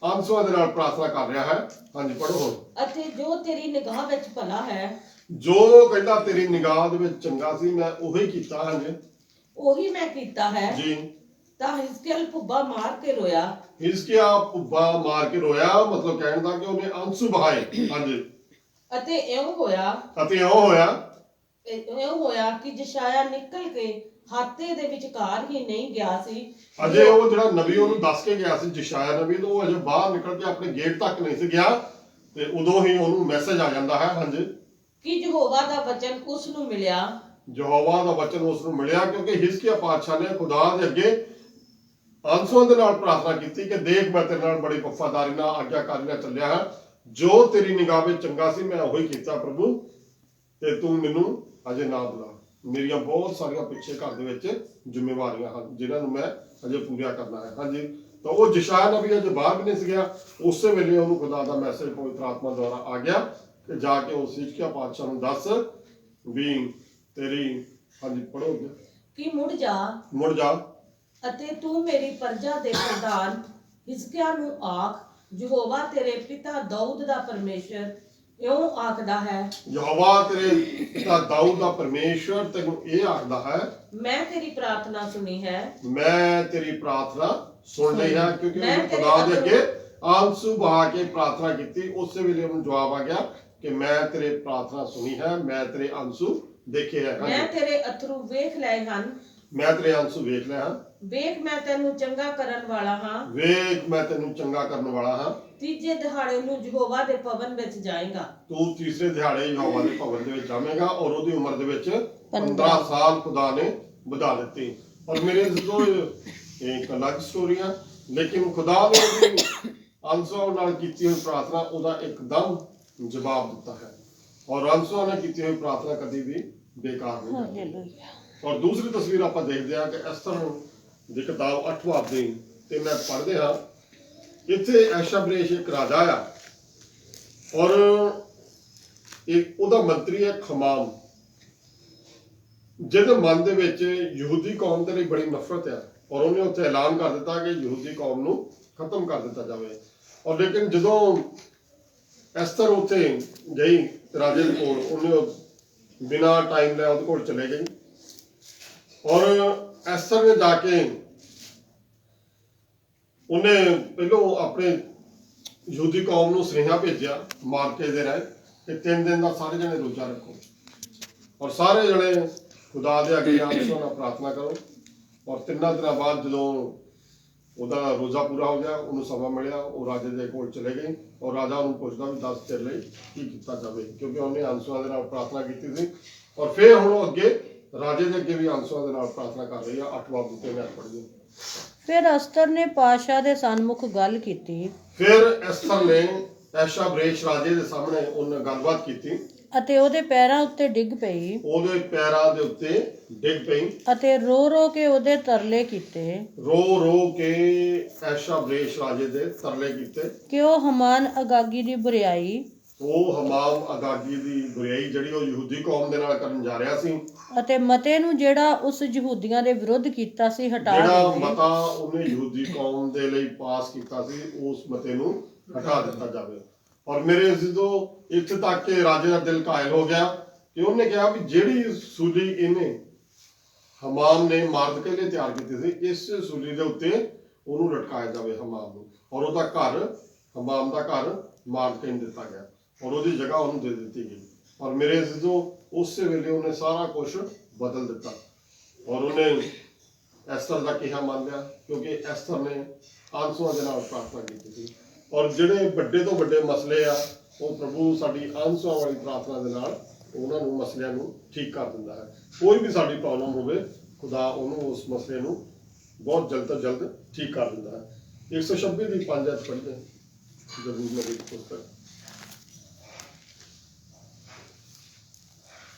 Speaker 1: ਅੰਸੂਆਂ ਦੇ ਨਾਲ ਪ੍ਰਾਰਥਨਾ ਕਰ ਰਿਹਾ ਹੈ। ਹਾਂਜੀ, ਪੜ੍ਹੋ ਹੁਣ।
Speaker 2: ਅਤੇ ਜੋ ਤੇਰੀ ਨਿਗਾਹ ਵਿੱਚ ਭਲਾ ਹੈ,
Speaker 1: ਜੋ ਕਹਿੰਦਾ ਤੇਰੀ ਨਿਗਾਹ ਦੇ ਵਿੱਚ ਚੰਗਾ ਸੀ ਮੈਂ ਉਹੀ ਕੀਤਾ। ਹਾਂਜੀ,
Speaker 2: ਉਹੀ ਮੈਂ ਕੀਤਾ ਹੈ।
Speaker 1: ਜੀ,
Speaker 2: ਤਾਂ ਹਿਜ਼ਕੀਏਲ ਭੁੱਬਾ ਮਾਰ ਕੇ ਰੋਇਆ।
Speaker 1: ਹਿਜਕੀਆ ਭੁੱਬਾ ਮਾਰ ਕੇ ਰੋਇਆ, ਮਤਲਬ ਕਹਿਣ ਦਾ ਕਿ ਉਹਨੇ ਅੰਸੂ ਬਹਾਏ। ਹਾਂਜੀ,
Speaker 2: ਅਤੇ ਇਉਂ ਹੋਇਆ ਕਿ ਯਸ਼ਾਇਆ ਨਿਕਲ ਕੇ ਹਾਤੇ ਦੇ ਵਿਚਕਾਰ ਹੀ ਨਹੀਂ ਗਿਆ ਸੀ।
Speaker 1: ਅਜੇ ਉਹ ਜਿਹੜਾ ਨਬੀ ਉਹਨੂੰ ਦੱਸ ਕੇ ਗਿਆ ਸੀ ਯਸ਼ਾਇਆ ਨਬੀ, ਤੋਂ ਉਹ ਅਜੇ ਬਾਹਰ ਨਿਕਲ ਕੇ ਆਪਣੇ ਗੇਟ ਤੱਕ ਨਹੀਂ ਸੀ ਗਿਆ ਤੇ ਉਦੋਂ ਹੀ ਉਹਨੂੰ ਮੈਸੇਜ ਆ ਜਾਂਦਾ ਹੈ। ਹਾਂਜੀ,
Speaker 2: ਕਿ ਯਹੋਵਾ ਦਾ ਵਚਨ ਉਸ ਨੂੰ ਮਿਲਿਆ।
Speaker 1: ਯਹੋਵਾ ਦਾ ਵਚਨ ਉਸ ਨੂੰ ਮਿਲਿਆ ਕਿਉਂਕਿ ਹਿਜਕੀਆ ਬਾਦਸ਼ਾਹ ਨੇ ਖੁਦਾ ਦੇ ਅੱਗੇ ਅੰਸੂਆਂ ਦੇ ਨਾਲ ਪ੍ਰਾਰਥਨਾ ਕੀਤੀ ਕਿ ਦੇਖ ਮੈਂ ਤੇਰੇ ਨਾਲ ਬੜੀ ਵਫਾਦਾਰੀ ਨਾਲ ਆਗਿਆਕਾਰੀ ਨਾਲ ਚੱਲਿਆ ਹਾਂ, ਜੋ ਤੇਰੀ ਨਿਗਾਹ ਵਿੱਚ ਚੰਗਾ ਸੀ ਮੈਂ ਉਹੀ ਕੀਤਾ ਪ੍ਰਭੂ, ਤੇ ਤੂੰ ਮੈਨੂੰ ਅਜੇ ਨਾ ਬੁਲਾ। ਮੇਰੀਆਂ ਬਹੁਤ ਸਾਰੀਆਂ ਪਿੱਛੇ ਘਰ ਦੇ ਵਿੱਚ ਜ਼ਿੰਮੇਵਾਰੀਆਂ ਹਨ ਜਿਨ੍ਹਾਂ ਨੂੰ ਮੈਂ ਅਜੇ ਪੂਰਾ ਕਰਨਾ ਹੈ। ਹਾਂਜੀ, ਤਾਂ ਉਹ ਯਸ਼ਾਇਆ ਨਬੀ ਅਜੇ ਬਾਹਰ ਵੀ ਨਹੀਂ ਸੀ ਗਿਆ, ਉਸੇ ਵੇਲੇ ਉਹਨੂੰ ਖੁਦਾ ਦਾ ਮੈਸੇਜ ਪਵਿੱਤਰ ਆਤਮਾ ਦੁਆਰਾ ਆ ਗਿਆ ਕਿ ਜਾ ਕੇ ਉਸ ਹਿਜ਼ਕਿਯਾ ਪਾਤਸ਼ਾਹ ਨੂੰ ਦੱਸ ਵੀ ਤੇਰੀ, ਹਾਂਜੀ ਪੜ੍ਹੋ,
Speaker 2: ਕਿ ਮੁੜ ਜਾ ਅਤੇ ਤੂੰ ਮੇਰੀ ਪ੍ਰਜਾ ਦੇ ਪ੍ਰਧਾਨ ਹਿਜ਼ਕਿਯਾ ਨੂੰ ਆਖ, ਯਹੋਵਾ ਤੇਰੇ ਪਿਤਾ ਦਾਊਦ ਦਾ ਪਰਮੇਸ਼ਰ ਇਉਂ ਆਖਦਾ ਹੈ,
Speaker 1: ਯਹੋਵਾ ਤੇਰੇ ਪਿਤਾ ਦਾਊਦ ਦਾ ਪਰਮੇਸ਼ਰ ਤੈਨੂੰ ਇਹ ਆਖਦਾ ਹੈ,
Speaker 2: ਮੈਂ ਤੇਰੀ ਪ੍ਰਾਰਥਨਾ ਸੁਣੀ ਹੈ,
Speaker 1: ਮੈਂ ਤੇਰੀ ਪ੍ਰਾਰਥਨਾ ਸੁਣ ਲਈ ਹੈ। ਕਿਉਂਕਿ
Speaker 2: ਮੈਂ
Speaker 1: ਉਹਨੇ
Speaker 2: ਤੇਰੇ
Speaker 1: ਖੁਦਾ ਦੇ ਅੱਗੇ ਆਂਸੂ ਬਹਾ ਕੇ ਪ੍ਰਾਰਥਨਾ ਕੀਤੀ, ਉਸੇ ਵੇਲੇ ਉਹਨੂੰ ਜਵਾਬ ਆ ਗਿਆ ਕਿ ਮੈਂ ਤੇਰੇ ਪ੍ਰਾਰਥਨਾ ਸੁਣੀ ਹੈ, ਮੈਂ ਤੇਰੇ ਆਂਸੂ ਦੇਖੇ ਹੈ।
Speaker 2: ਮੈਂ ਤੇਰੇ ਅਥਰੂ ਵੇਖ ਲਏ ਹਨ,
Speaker 1: ਮੈਂ ਤੇਰੇ ਆਂਸੂ ਵੇਖ ਲਿਆ ਹਾਂ,
Speaker 2: ਵੇਖ ਮੈਂ ਤੈਨੂੰ ਚੰਗਾ ਕਰਨ ਵਾਲਾ ਹਾਂ,
Speaker 1: ਵੇਖ ਮੈਂ ਤੈਨੂੰ ਚੰਗਾ ਕਰਨ ਵਾਲਾ ਹਾਂ।
Speaker 2: ਤੀਜੇ ਦਿਹਾੜੇ ਨੂੰ ਯਹੋਵਾ ਦੇ ਭਵਨ ਵਿੱਚ ਜਾਏਗਾ,
Speaker 1: ਤੂੰ ਤੀਸਰੇ ਦਿਹਾੜੇ ਯਹੋਵਾ ਦੇ ਭਵਨ ਦੇ ਵਿੱਚ ਜਾਵੇਂਗਾ। ਔਰ ਉਹਦੀ ਉਮਰ ਦੇ ਵਿੱਚ 15 ਸਾਲ ਖੁਦਾ ਨੇ ਵਧਾ ਦਿੱਤੀ। ਔਰ ਮੇਰੇ ਦੋਸਤੋ ਇਹ ਇੱਕ ਅਲੱਗ ਸਟੋਰੀ ਆ, ਲੇਕਿਨ ਖੁਦਾ ਨੇ ਉਹਦੀ ਆਂਸੂ ਨਾਲ ਕੀਤੀ ਹੋਈ ਪ੍ਰਾਰਥਨਾ ਉਹਦਾ ਇੱਕਦਮ ਜਵਾਬ ਦਿੱਤਾ ਹੈ। ਔਰ ਆਂਸੂ ਨੇ ਕੀਤੀ ਹੋਈ ਪ੍ਰਾਰਥਨਾ ਕਦੀ ਵੀ ਬੇਕਾਰ ਨਹੀਂ ਜਾਂਦੀ। ਔਰ ਦੂਸਰੀ ਤਸਵੀਰ ਆਪਾਂ ਦੇਖਦੇ ਹਾਂ ਕਿ ਅਸਤਰ ਦੀ ਕਿਤਾਬ 8ਵਾਂ ਅਧਿਆਇ ਤੇ ਮੈਂ ਪੜ੍ਹਦੇ ਹਾਂ, ਇੱਥੇ ਐਸ਼ਾਬਰੇਸ਼ ਇੱਕ ਰਾਜਾ ਆ ਔਰ ਇੱਕ ਉਹਦਾ ਮੰਤਰੀ ਹੈ ਖਮਾਮ, ਜਿਹਦੇ ਮਨ ਦੇ ਵਿੱਚ ਯਹੂਦੀ ਕੌਮ ਦੇ ਲਈ ਬੜੀ ਨਫ਼ਰਤ ਹੈ। ਔਰ ਉਹਨੇ ਉੱਥੇ ਐਲਾਨ ਕਰ ਦਿੱਤਾ ਕਿ ਯਹੂਦੀ ਕੌਮ ਨੂੰ ਖਤਮ ਕਰ ਦਿੱਤਾ ਜਾਵੇ। ਔਰ ਲੇਕਿਨ ਜਦੋਂ ਐਸਤਰ ਉੱਥੇ ਗਈ ਰਾਜੇ ਦੇ ਕੋਲ, ਉਹਨੇ ਬਿਨਾਂ ਟਾਈਮ ਲਿਆ ਉਹਦੇ ਕੋਲ ਚਲੇ ਗਈ ਔਰ ਐਸਤਰ ਨੇ ਜਾ ਕੇ ਉਹਨੇ ਪਹਿਲੋਂ ਆਪਣੇ ਯਹੂਦੀ ਕੌਮ ਨੂੰ ਸੁਨੇਹਾ ਭੇਜਿਆ ਮਾਰਕੇ ਦੇ ਰਾਹੀਂ ਕਿ 3 ਦਿਨ ਦਾ ਸਾਰੇ ਜਣੇ ਰੋਜ਼ਾ ਰੱਖੋ ਔਰ ਸਾਰੇ ਜਣੇ ਖੁਦਾ ਦੇ ਅੱਗੇ ਆਂਸੂ ਨਾਲ ਪ੍ਰਾਰਥਨਾ ਕਰੋ। ਔਰ 3 ਦਿਨਾਂ ਬਾਅਦ ਜਦੋਂ ਉਹਦਾ ਰੋਜ਼ਾ ਪੂਰਾ ਹੋ ਗਿਆ, ਉਹਨੂੰ ਸਮਾਂ ਮਿਲਿਆ, ਉਹ ਰਾਜੇ ਦੇ ਕੋਲ ਚਲੇ ਗਏ ਔਰ ਰਾਜਾ ਉਹਨੂੰ ਪੁੱਛਦਾ ਵੀ 10 ਤੇਰੇ ਲਈ ਕੀ ਕੀਤਾ ਜਾਵੇ, ਕਿਉਂਕਿ ਉਹਨੇ ਆਂਸੂਆਂ ਦੇ ਨਾਲ ਪ੍ਰਾਰਥਨਾ ਕੀਤੀ ਸੀ। ਔਰ ਫਿਰ ਹੁਣ ਉਹ ਅੱਗੇ ਰਾਜੇ ਦੇ ਅੱਗੇ ਵੀ ਆਂਸੂਆਂ ਦੇ ਨਾਲ ਪ੍ਰਾਰਥਨਾ ਕਰ ਰਹੀ ਆ। 8ਵਾਂ ਬੁੱਤੇ ਮੈਂ ਪੜ੍ਹਦੀ।
Speaker 4: ਫਿਰ ਅਸਤਰ ਨੇ ਪਾਤਸ਼ਾਹ ਦੇ ਸਨਮੁਖ ਗੱਲ ਕੀਤੀ।
Speaker 1: ਫਿਰ ਅਸਤਰ ਨੇ ਐਸ਼ਾਬਰੇਸ਼ ਰਾਜੇ ਦੇ ਸਾਹਮਣੇ ਉਹਨੇ ਗੱਲਬਾਤ ਕੀਤੀ
Speaker 4: ਅਤੇ ਉਹਦੇ ਪੈਰਾਂ ਉੱਤੇ ਡਿੱਗ ਪਈ,
Speaker 1: ਉਹਦੇ ਪੈਰਾਂ ਦੇ ਉੱਤੇ ਡਿੱਗ ਪਈ
Speaker 4: ਅਤੇ ਰੋ ਰੋ ਕੇ ਉਹਦੇ ਤਰਲੇ ਕੀਤੇ,
Speaker 1: ਰੋ ਰੋ ਕੇ ਐਸ਼ਾਬਰੇਸ਼ ਰਾਜੇ ਦੇ ਤਰਲੇ ਕੀਤੇ
Speaker 4: ਕਿ ਉਹ ਹਮਾਨ ਅਗਾਗੀ ਦੀ ਬੁਰਿਆਈ
Speaker 1: ਉਹ ਹਮਾਮ ਅਗਾਗੀ ਦੀ ਬੁਰਾਈ ਜਿਹੜੀ ਉਹ ਯਹੂਦੀ ਕੌਮ ਦੇ ਨਾਲ ਕਰਨ ਜਾ ਰਿਹਾ ਸੀ,
Speaker 4: ਅਤੇ ਮਤੇ ਨੂੰ ਜਿਹੜਾ ਉਸ ਯਹੂਦੀਆਂ ਦੇ ਵਿਰੁੱਧ ਕੀਤਾ ਸੀ ਹਟਾ
Speaker 1: ਜਿਹੜਾ
Speaker 4: ਦੇਵੇ।
Speaker 1: ਮਤਾ ਉਹਨੇ ਯਹੂਦੀ ਕੌਮ ਦੇ ਲਈ ਪਾਸ ਕੀਤਾ ਸੀ, ਉਸ ਮਤੇ ਨੂੰ ਹਟਾ ਦਿੱਤਾ ਜਾਵੇ। ਔਰ ਮੇਰੇ ਅਜ਼ੀਜ਼ੋ, ਇੱਥੇ ਤੱਕ ਕਿ ਰਾਜੇ ਦਾ ਦਿਲ ਕਾਇਲ ਹੋ ਗਿਆ ਕਿ ਉਹਨੇ ਕਿਹਾ ਵੀ ਜਿਹੜੀ ਸੂਲੀ ਇਹਨੇ ਹਮਾਮ ਨੇ ਮਾਰਦਕੇ ਲਈ ਤਿਆਰ ਕੀਤੀ ਸੀ, ਇਸ ਸੂਲੀ ਦੇ ਉੱਤੇ ਉਹਨੂੰ ਲਟਕਾਇਆ ਜਾਵੇ ਹਮਾਮ ਨੂੰ। ਔਰ ਉਹਦਾ ਘਰ, ਹਮਾਮ ਦਾ ਘਰ ਮਾਰਦਕੇ ਨੂੰ ਦਿੱਤਾ ਗਿਆ ਔਰ ਉਹਦੀ ਜਗ੍ਹਾ ਉਹਨੂੰ ਦੇ ਦਿੱਤੀ ਗਈ। ਔਰ ਮੇਰੇ ਅਜ਼ੀਜ਼ੋ, ਉਸੇ ਵੇਲੇ ਉਹਨੇ ਸਾਰਾ ਕੁਝ ਬਦਲ ਦਿੱਤਾ ਔਰ ਉਹਨੇ ਐਸਤਰ ਦਾ ਕਿਹਾ ਮੰਨ ਲਿਆ, ਕਿਉਂਕਿ ਐਸਤਰ ਨੇ ਆਂਸੂਆਂ ਦੇ ਨਾਲ ਪ੍ਰਾਰਥਨਾ ਕੀਤੀ ਸੀ। ਔਰ ਜਿਹੜੇ ਵੱਡੇ ਤੋਂ ਵੱਡੇ ਮਸਲੇ ਆ, ਉਹ ਪ੍ਰਭੂ ਸਾਡੀ ਆਂਸੂਆਂ ਵਾਲੀ ਪ੍ਰਾਰਥਨਾ ਦੇ ਨਾਲ ਉਹਨਾਂ ਨੂੰ ਮਸਲਿਆਂ ਨੂੰ ਠੀਕ ਕਰ ਦਿੰਦਾ ਹੈ। ਕੋਈ ਵੀ ਸਾਡੀ ਪ੍ਰੋਬਲਮ ਹੋਵੇ, ਖੁਦਾ ਉਹਨੂੰ ਉਸ ਮਸਲੇ ਨੂੰ ਬਹੁਤ ਜਲਦ ਤੋਂ ਜਲਦ ਠੀਕ ਕਰ ਦਿੰਦਾ ਹੈ। 126 ਦੀ 5 ਅਧ ਪੜ੍ਹਦੇ ਜ਼ਰੂਰ ਨਬੀ ਦੀ ਪੁਸਤਕ।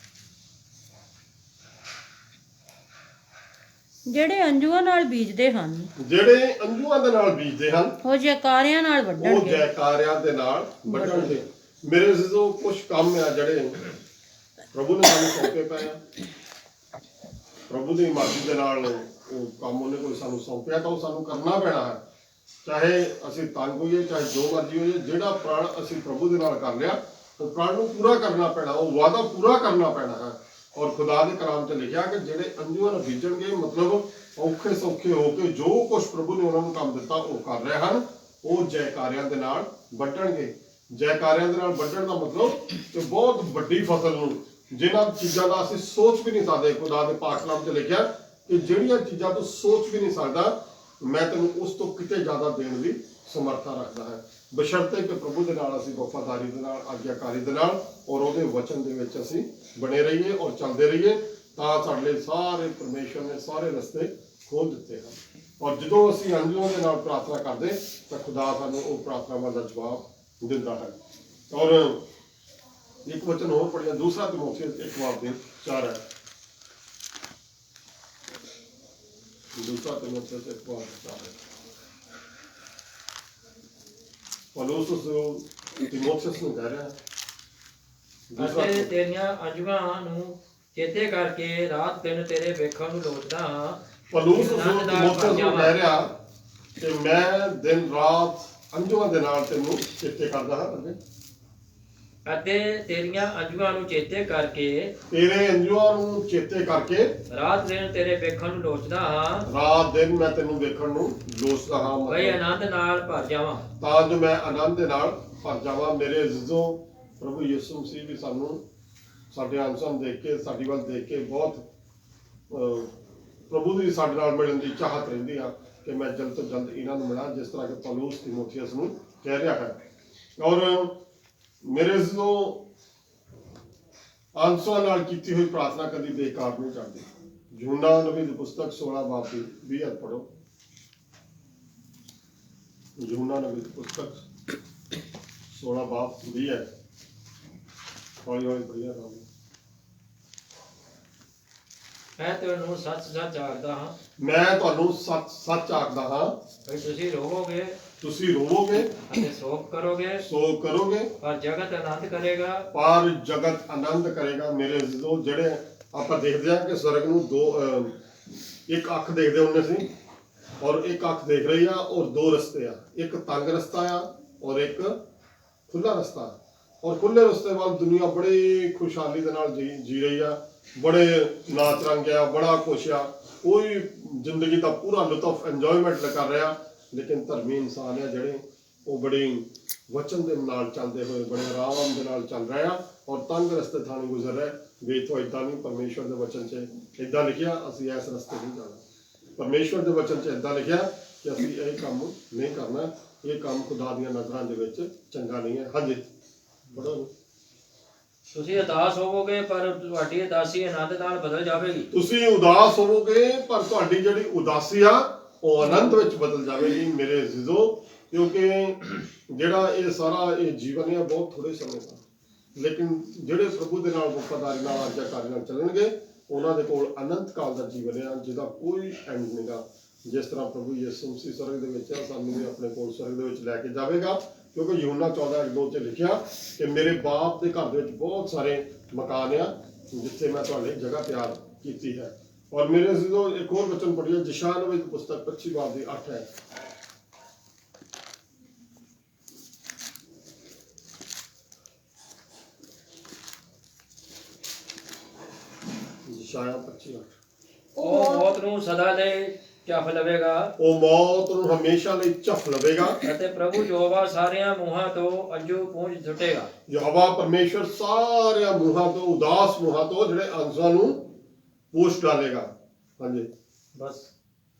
Speaker 4: ਜਿਹੜੇ ਅੰਜੂਆਂ ਨਾਲ ਬੀਜਦੇ ਹਨ,
Speaker 1: ਜਿਹੜੇ ਅੰਜੂਆਂ ਦੇ ਨਾਲ ਬੀਜਦੇ ਹਨ,
Speaker 4: ਉਹ ਜੈਕਾਰਿਆਂ ਨਾਲ
Speaker 1: ਉਹ
Speaker 4: ਵੱਢਣਗੇ।
Speaker 1: ਜੈਕਾਰਿਆਂ ਦੇ ਨਾਲ ਵੱਢਣਗੇ। ਮੇਰੇ ਅਜ਼ੀਜ਼ੋ, ਕੁਝ ਕੰਮ ਆ ਜਿਹੜੇ ਪ੍ਰਭੂ ਨੇ ਸਾਨੂੰ ਸੌਂਪੇ ਪਏ ਆ। ਪ੍ਰਭੂ ਦੀ ਮਰਜ਼ੀ ਦੇ ਨਾਲ ਉਹ ਕੰਮ ਉਹਨੇ ਕੋਈ ਸਾਨੂੰ ਸੌਂਪਿਆ ਤਾਂ ਉਹ ਸਾਨੂੰ ਕਰਨਾ ਪੈਣਾ ਹੈ, ਚਾਹੇ ਅਸੀਂ ਤੰਗ ਹੋਈਏ, ਚਾਹੇ ਜੋ ਮਰਜ਼ੀ ਹੋਈਏ। ਜਿਹੜਾ ਪ੍ਰਣ ਅਸੀਂ ਪ੍ਰਭੂ ਦੇ ਨਾਲ ਕਰ ਲਿਆ, ਉਹ ਪ੍ਰਣ ਨੂੰ ਪੂਰਾ ਕਰਨਾ ਪੈਣਾ, ਉਹ ਵਾਅਦਾ ਪੂਰਾ ਕਰਨਾ ਪੈਣਾ ਹੈ। ਔਰ ਖੁਦਾ ਦੇ ਕਲਾਮ 'ਚ ਲਿਖਿਆ ਕਿ ਜਿਹੜੇ ਅੰਜੂਆਂ ਨੂੰ ਬੀਜਣਗੇ, ਮਤਲਬ ਔਖੇ ਸੌਖੇ ਹੋ ਕੇ ਜੋ ਕੁਝ ਪ੍ਰਭੂ ਨੇ ਉਹਨਾਂ ਨੂੰ ਕੰਮ ਦਿੱਤਾ ਉਹ ਕਰ ਰਹੇ ਹਨ, ਉਹ ਜੈਕਾਰਿਆਂ ਦੇ ਨਾਲ ਵੱਢਣਗੇ। ਜੈਕਾਰਿਆਂ ਦੇ ਨਾਲ ਵੱਢਣ ਦਾ ਮਤਲਬ ਕਿ ਬਹੁਤ ਵੱਡੀ ਫਸਲ ਨੂੰ, ਜਿਨ੍ਹਾਂ ਚੀਜ਼ਾਂ ਦਾ ਅਸੀਂ ਸੋਚ ਵੀ ਨਹੀਂ ਸਕਦੇ। ਖੁਦਾ ਦੇ ਪਾਕ ਕਲਾਮ 'ਚ ਲਿਖਿਆ ਕਿ ਜਿਹੜੀਆਂ ਚੀਜ਼ਾਂ ਤੂੰ ਸੋਚ ਵੀ ਨਹੀਂ ਸਕਦਾ, ਮੈਂ ਤੈਨੂੰ ਉਸ ਤੋਂ ਕਿਤੇ ਜ਼ਿਆਦਾ ਦੇਣ ਦੀ ਸਮਰੱਥਾ ਰੱਖਦਾ ਹੈ, ਬਸ਼ਰਤੇ ਕਿ ਪ੍ਰਭੂ ਦੇ ਨਾਲ ਅਸੀਂ ਵਫਾਦਾਰੀ ਦੇ ਨਾਲ, ਆਗਿਆਕਾਰੀ ਦੇ ਨਾਲ ਔਰ ਉਹਦੇ ਵਚਨ ਦੇ ਵਿੱਚ ਅਸੀਂ ਬਣੇ ਰਹੀਏ ਔਰ ਚੱਲਦੇ ਰਹੀਏ, ਤਾਂ ਸਾਡੇ ਲਈ ਸਾਰੇ ਪਰਮੇਸ਼ਰ ਨੇ ਸਾਰੇ ਰਸਤੇ ਖੋਲ੍ਹ ਦਿੱਤੇ ਹਨ। ਔਰ ਜਦੋਂ ਅਸੀਂ ਅੰਜੂਆਂ ਦੇ ਨਾਲ ਪ੍ਰਾਰਥਨਾ ਕਰਦੇ ਤਾਂ ਖੁਦਾ ਸਾਨੂੰ ਉਹ ਪ੍ਰਾਰਥਨਾਵਾਂ ਦਾ ਜਵਾਬ ਦਿੰਦਾ ਹੈ। ਔਰ ਇੱਕ ਵਚਨ ਹੋਰ ਪੜ੍ਹਿਆ, 2 ਤਿਮੋਥੀਉਸ 1:4 ਹੈ। दूसरा तीमुथियुस 1:4 पौलुस उस तीमुथियुस ਨੂੰ ਕਹਿ ਰਿਹਾ
Speaker 3: ਅਤੇ ਤੇਰੀਆਂ ਅੰਜੂਆਂ ਨੂੰ ਚੇਤੇ ਕਰਕੇ ਰਾਤ ਦਿਨ ਤੇਰੇ ਵੇਖਣ ਨੂੰ ਲੋਚਦਾ ਹਾਂ।
Speaker 1: ਪੌਲੁਸ ਉਸ
Speaker 3: ਆਨੰਦ ਨਾਲ
Speaker 1: ਤਿਮੋਥਿਉਸ ਨੂੰ
Speaker 3: ਭਰ
Speaker 1: ਕਹਿ ਰਿਹਾ ਕਿ ਮੈਂ ਦਿਨ ਰਾਤ ਅੰਜੂਆਂ ਦੇ ਨਾਲ ਤੈਨੂੰ ਚੇਤੇ ਕਰਦਾ ਹਾਂ। ਅੱਗੇ
Speaker 3: ਅਤੇ ਤੇਰੀਆਂ ਅੰਜੂਆਂ ਨੂੰ ਚੇਤੇ ਕਰਕੇ
Speaker 1: ਤੇਰੇ ਅੰਜੂਆਂ ਨੂੰ ਚੇਤੇ ਕਰਕੇ
Speaker 3: ਰਾਤ ਦਿਨ ਤੇਰੇ ਵੇਖਣ ਨੂੰ ਲੋਚਦਾ ਹਾਂ,
Speaker 1: ਰਾਤ ਦਿਨ ਮੈਂ ਤੈਨੂੰ ਵੇਖਣ ਨੂੰ ਲੋਚਦਾ ਹਾਂ।
Speaker 3: ਬਈ
Speaker 1: ਮਤਲਬ
Speaker 3: ਆਨੰਦ ਨਾਲ ਭਰ ਜਾਵਾਂ।
Speaker 1: ਤਾਂ ਜੋ ਮੈਂ ਆਨੰਦ ਦੇ ਨਾਲ ਭਰ ਜਾਵਾਂ। ਮੇਰੇ ਅਜ਼ੀਜ਼ੋ, ਪ੍ਰਭੂ ਯਿਸੂ ਮਸੀਹ ਵੀ ਸਾਨੂੰ ਸਾਡੇ ਅੰਸਾਂ ਨੂੰ ਦੇਖ ਕੇ, ਸਾਡੀ ਵੱਲ ਦੇਖ ਕੇ ਬਹੁਤ ਪ੍ਰਭੂ ਦੀ ਸਾਡੇ ਨਾਲ ਮਿਲਣ ਦੀ ਚਾਹਤ ਰਹਿੰਦੀ ਆ ਕਿ ਮੈਂ ਜਲਦ ਤੋਂ ਜਲਦ ਇਹਨਾਂ ਨੂੰ ਮਿਲਾਂ, ਜਿਸ ਤਰ੍ਹਾਂ ਕਿ ਪੌਲੁਸ ਤਿਮੋਥਿਉਸ ਨੂੰ ਕਹਿ ਰਿਹਾ ਹੈ। ਔਰ ਮੇਰੇ ਅਜ਼ੀਜ਼ੋ, ਅੰਸਾਂ ਨਾਲ ਕੀਤੀ ਹੋਈ ਪ੍ਰਾਰਥਨਾ ਕਦੀ ਬੇਕਾਰ ਨਹੀਂ ਜਾਂਦੀ। ਯੂਹੰਨਾ ਨਬੀ ਦੀ ਪੁਸਤਕ 16 ਬਾਬ ਦੀ 20 ਅਧ ਪੜੋ। ਯੂਹੰਨਾ ਨਬੀ ਦੀ ਪੁਸਤਕ 16 ਬਾਬ 20 ਹੈ। ਹੌਲੀ ਹੌਲੀ ਪੜ੍ਹੀਆ ਰਾਮ।
Speaker 3: ਮੈਂ ਤੈਨੂੰ ਸੱਚ ਸੱਚ ਆਖਦਾ ਹਾਂ,
Speaker 1: ਮੈਂ ਤੁਹਾਨੂੰ ਸੱਚ ਸੱਚ ਆਖਦਾ ਹਾਂ,
Speaker 3: ਬਈ ਤੁਸੀਂ ਰੋਵੋਗੇ
Speaker 1: ਤੁਸੀਂ ਰੋਵੋਗੇ
Speaker 3: ਅਤੇ ਸ਼ੋਕ ਕਰੋਗੇ,
Speaker 1: ਸੋ ਕਰੋਗੇ,
Speaker 3: ਪਰ ਜਗਤ ਆਨੰਦ ਕਰੇਗਾ।
Speaker 1: ਪਰ ਜਗਤ ਆਨੰਦ ਕਰੇਗਾ। ਮੇਰੇ ਅਜ਼ੀਜ਼ੋ, ਜਿਹੜੇ ਆਪਾਂ ਦੇਖਦੇ ਹਾਂ ਕਿ ਸਵਰਗ ਨੂੰ ਇੱਕ ਅੱਖ ਦੇਖਦੇ ਹੁੰਦੇ ਸੀ, ਔਰ ਇੱਕ ਅੱਖ ਦੇਖ ਰਹੀ ਆ, ਔਰ ਦੋ ਰਸਤੇ ਆ। ਇੱਕ ਤੰਗ ਰਸਤਾ ਆ ਔਰ ਇੱਕ ਖੁੱਲਾ ਰਸਤਾ। ਔਰ ਖੁੱਲੇ ਰਸਤੇ ਵੱਲ ਦੁਨੀਆ ਬੜੀ ਖੁਸ਼ਹਾਲੀ ਦੇ ਨਾਲ ਜੀ ਰਹੀ ਆ। ਬੜੇ ਨਾਚ ਰੰਗ ਆ, ਬੜਾ ਕੁਛ ਆ, ਕੋਈ ਜ਼ਿੰਦਗੀ ਦਾ ਪੂਰਾ ਲੁਤਫ ਇੰਜੋਇਮੈਂਟ ਕਰ ਰਿਹਾ। ਲੇਕਿਨ ਧਰਮੀ ਇਨਸਾਨ ਆ ਜਿਹੜੇ, ਉਹ ਬੜੀ ਵਚਨ ਦੇ ਨਾਲ ਚੱਲਦੇ ਹੋਏ ਬੜੇ ਆਰਾਮ ਦੇ ਨਾਲ ਚੱਲ ਰਹੇ ਆ, ਔਰ ਤੰਗ ਰਸਤੇ ਥਾਂ ਨਹੀਂ ਗੁਜ਼ਰ ਰਹੇ। ਵੀ ਇੱਥੋਂ ਏਦਾਂ ਨਹੀਂ, ਪਰਮੇਸ਼ਵਰ ਦੇ ਵਚਨ 'ਚ ਏਦਾਂ ਲਿਖਿਆ, ਅਸੀਂ ਇਸ ਰਸਤੇ ਨਹੀਂ ਜਾਣਾ। ਪਰਮੇਸ਼ਵਰ ਦੇ ਵਚਨ 'ਚ ਏਦਾਂ ਲਿਖਿਆ ਕਿ ਅਸੀਂ ਇਹ ਕੰਮ ਨਹੀਂ ਕਰਨਾ, ਇਹ ਕੰਮ ਖੁਦਾ ਦੀਆਂ ਨਜ਼ਰਾਂ ਦੇ ਵਿੱਚ ਚੰਗਾ ਨਹੀਂ ਹੈ। ਹਾਂਜੀ ਪੜੋ।
Speaker 3: ਤੁਸੀਂ ਉਦਾਸ ਹੋਵੋਗੇ, ਪਰ ਤੁਹਾਡੀ ਉਦਾਸੀ ਆਨੰਦ ਨਾਲ ਬਦਲ ਜਾਵੇਗੀ।
Speaker 1: ਤੁਸੀਂ ਉਦਾਸ ਹੋਵੋਗੇ, ਪਰ ਤੁਹਾਡੀ ਜਿਹੜੀ ਉਦਾਸੀ ਆ ਉਹ ਆਨੰਦ ਵਿੱਚ ਬਦਲ ਜਾਵੇਗੀ। ਮੇਰੇ ਅਜ਼ੀਜ਼ੋ, ਕਿਉਂਕਿ ਜਿਹੜਾ ਇਹ ਸਾਰਾ ਇਹ ਜੀਵਨ ਹੈ ਬਹੁਤ ਥੋੜੇ ਸਮੇਂ ਦਾ, ਲੇਕਿਨ ਜਿਹੜੇ ਪ੍ਰਭੂ ਦੇ ਨਾਲ ਵਫਾਦਾਰੀ ਨਾਲ ਆਗਿਆਕਾਰੀ ਨਾਲ ਚੱਲਣਗੇ, ਉਹਨਾਂ ਦੇ ਕੋਲ ਅਨੰਤ ਕਾਲ ਦਾ ਜੀਵਨ ਹੈ ਜਿਹਦਾ ਕੋਈ ਐਂਡ ਨਹੀਂਗਾ। ਜਿਸ ਤਰ੍ਹਾਂ ਪ੍ਰਭੂ ਯਿਸੂ ਮਸੀਹ ਸਵਰਗ ਦੇ ਵਿੱਚ ਹੈ, ਸਾਨੂੰ ਵੀ ਆਪਣੇ ਕੋਲ ਸਵਰਗ ਦੇ ਵਿੱਚ ਲੈ ਕੇ ਜਾਵੇਗਾ। ਕਿਉਂਕਿ ਯੂਹੰਨਾ 14:2 'ਚ ਲਿਖਿਆ ਕਿ ਮੇਰੇ ਬਾਪ ਦੇ ਘਰ ਦੇ ਵਿੱਚ ਬਹੁਤ ਸਾਰੇ ਮਕਾਨ ਆ, ਜਿੱਥੇ ਮੈਂ ਤੁਹਾਡੇ ਲਈ ਜਗ੍ਹਾ ਤਿਆਰ ਕੀਤੀ ਹੈ। ਔਰ ਮੇਰੇ ਅਜ਼ੀਜ਼ੋ, ਇੱਕ ਹੋਰ ਵਚਨ ਪੜ੍ਹੀਏ, ਯਸ਼ਾਇਆ ਨਬੀ ਦੀ ਪੁਸਤਕ 25 ਬਾਬ ਦੀ 8 ਹੈ। ਯਸ਼ਾਇਆ 25:8।
Speaker 3: ਉਹ ਮੌਤ ਨੂੰ ਸਦਾ ਲਈ ਝੱਫ ਲਵੇਗਾ,
Speaker 1: ਉਹ ਮੌਤ ਨੂੰ ਹਮੇਸ਼ਾ ਲਈ ਝੱਫ ਲਵੇਗਾ,
Speaker 3: ਅਤੇ ਪ੍ਰਭੂ ਯਹੋਵਾ ਸਾਰਿਆਂ ਮੂੰਹਾਂ ਤੋਂ ਅੰਜੂ ਪੂੰਝ ਸੁੱਟੇਗਾ।
Speaker 1: ਯਹੋਵਾ ਪਰਮੇਸ਼ਵਰ ਸਾਰਿਆਂ ਮੂੰਹਾਂ ਤੋਂ, ਉਦਾਸ ਮੂੰਹਾਂ ਤੋਂ ਜਿਹੜੇ ਅੰਸਾਂ ਨੂੰ ਪੂਛ ਡਾਲੇਗਾ। ਹਾਂਜੀ
Speaker 3: ਬਸ।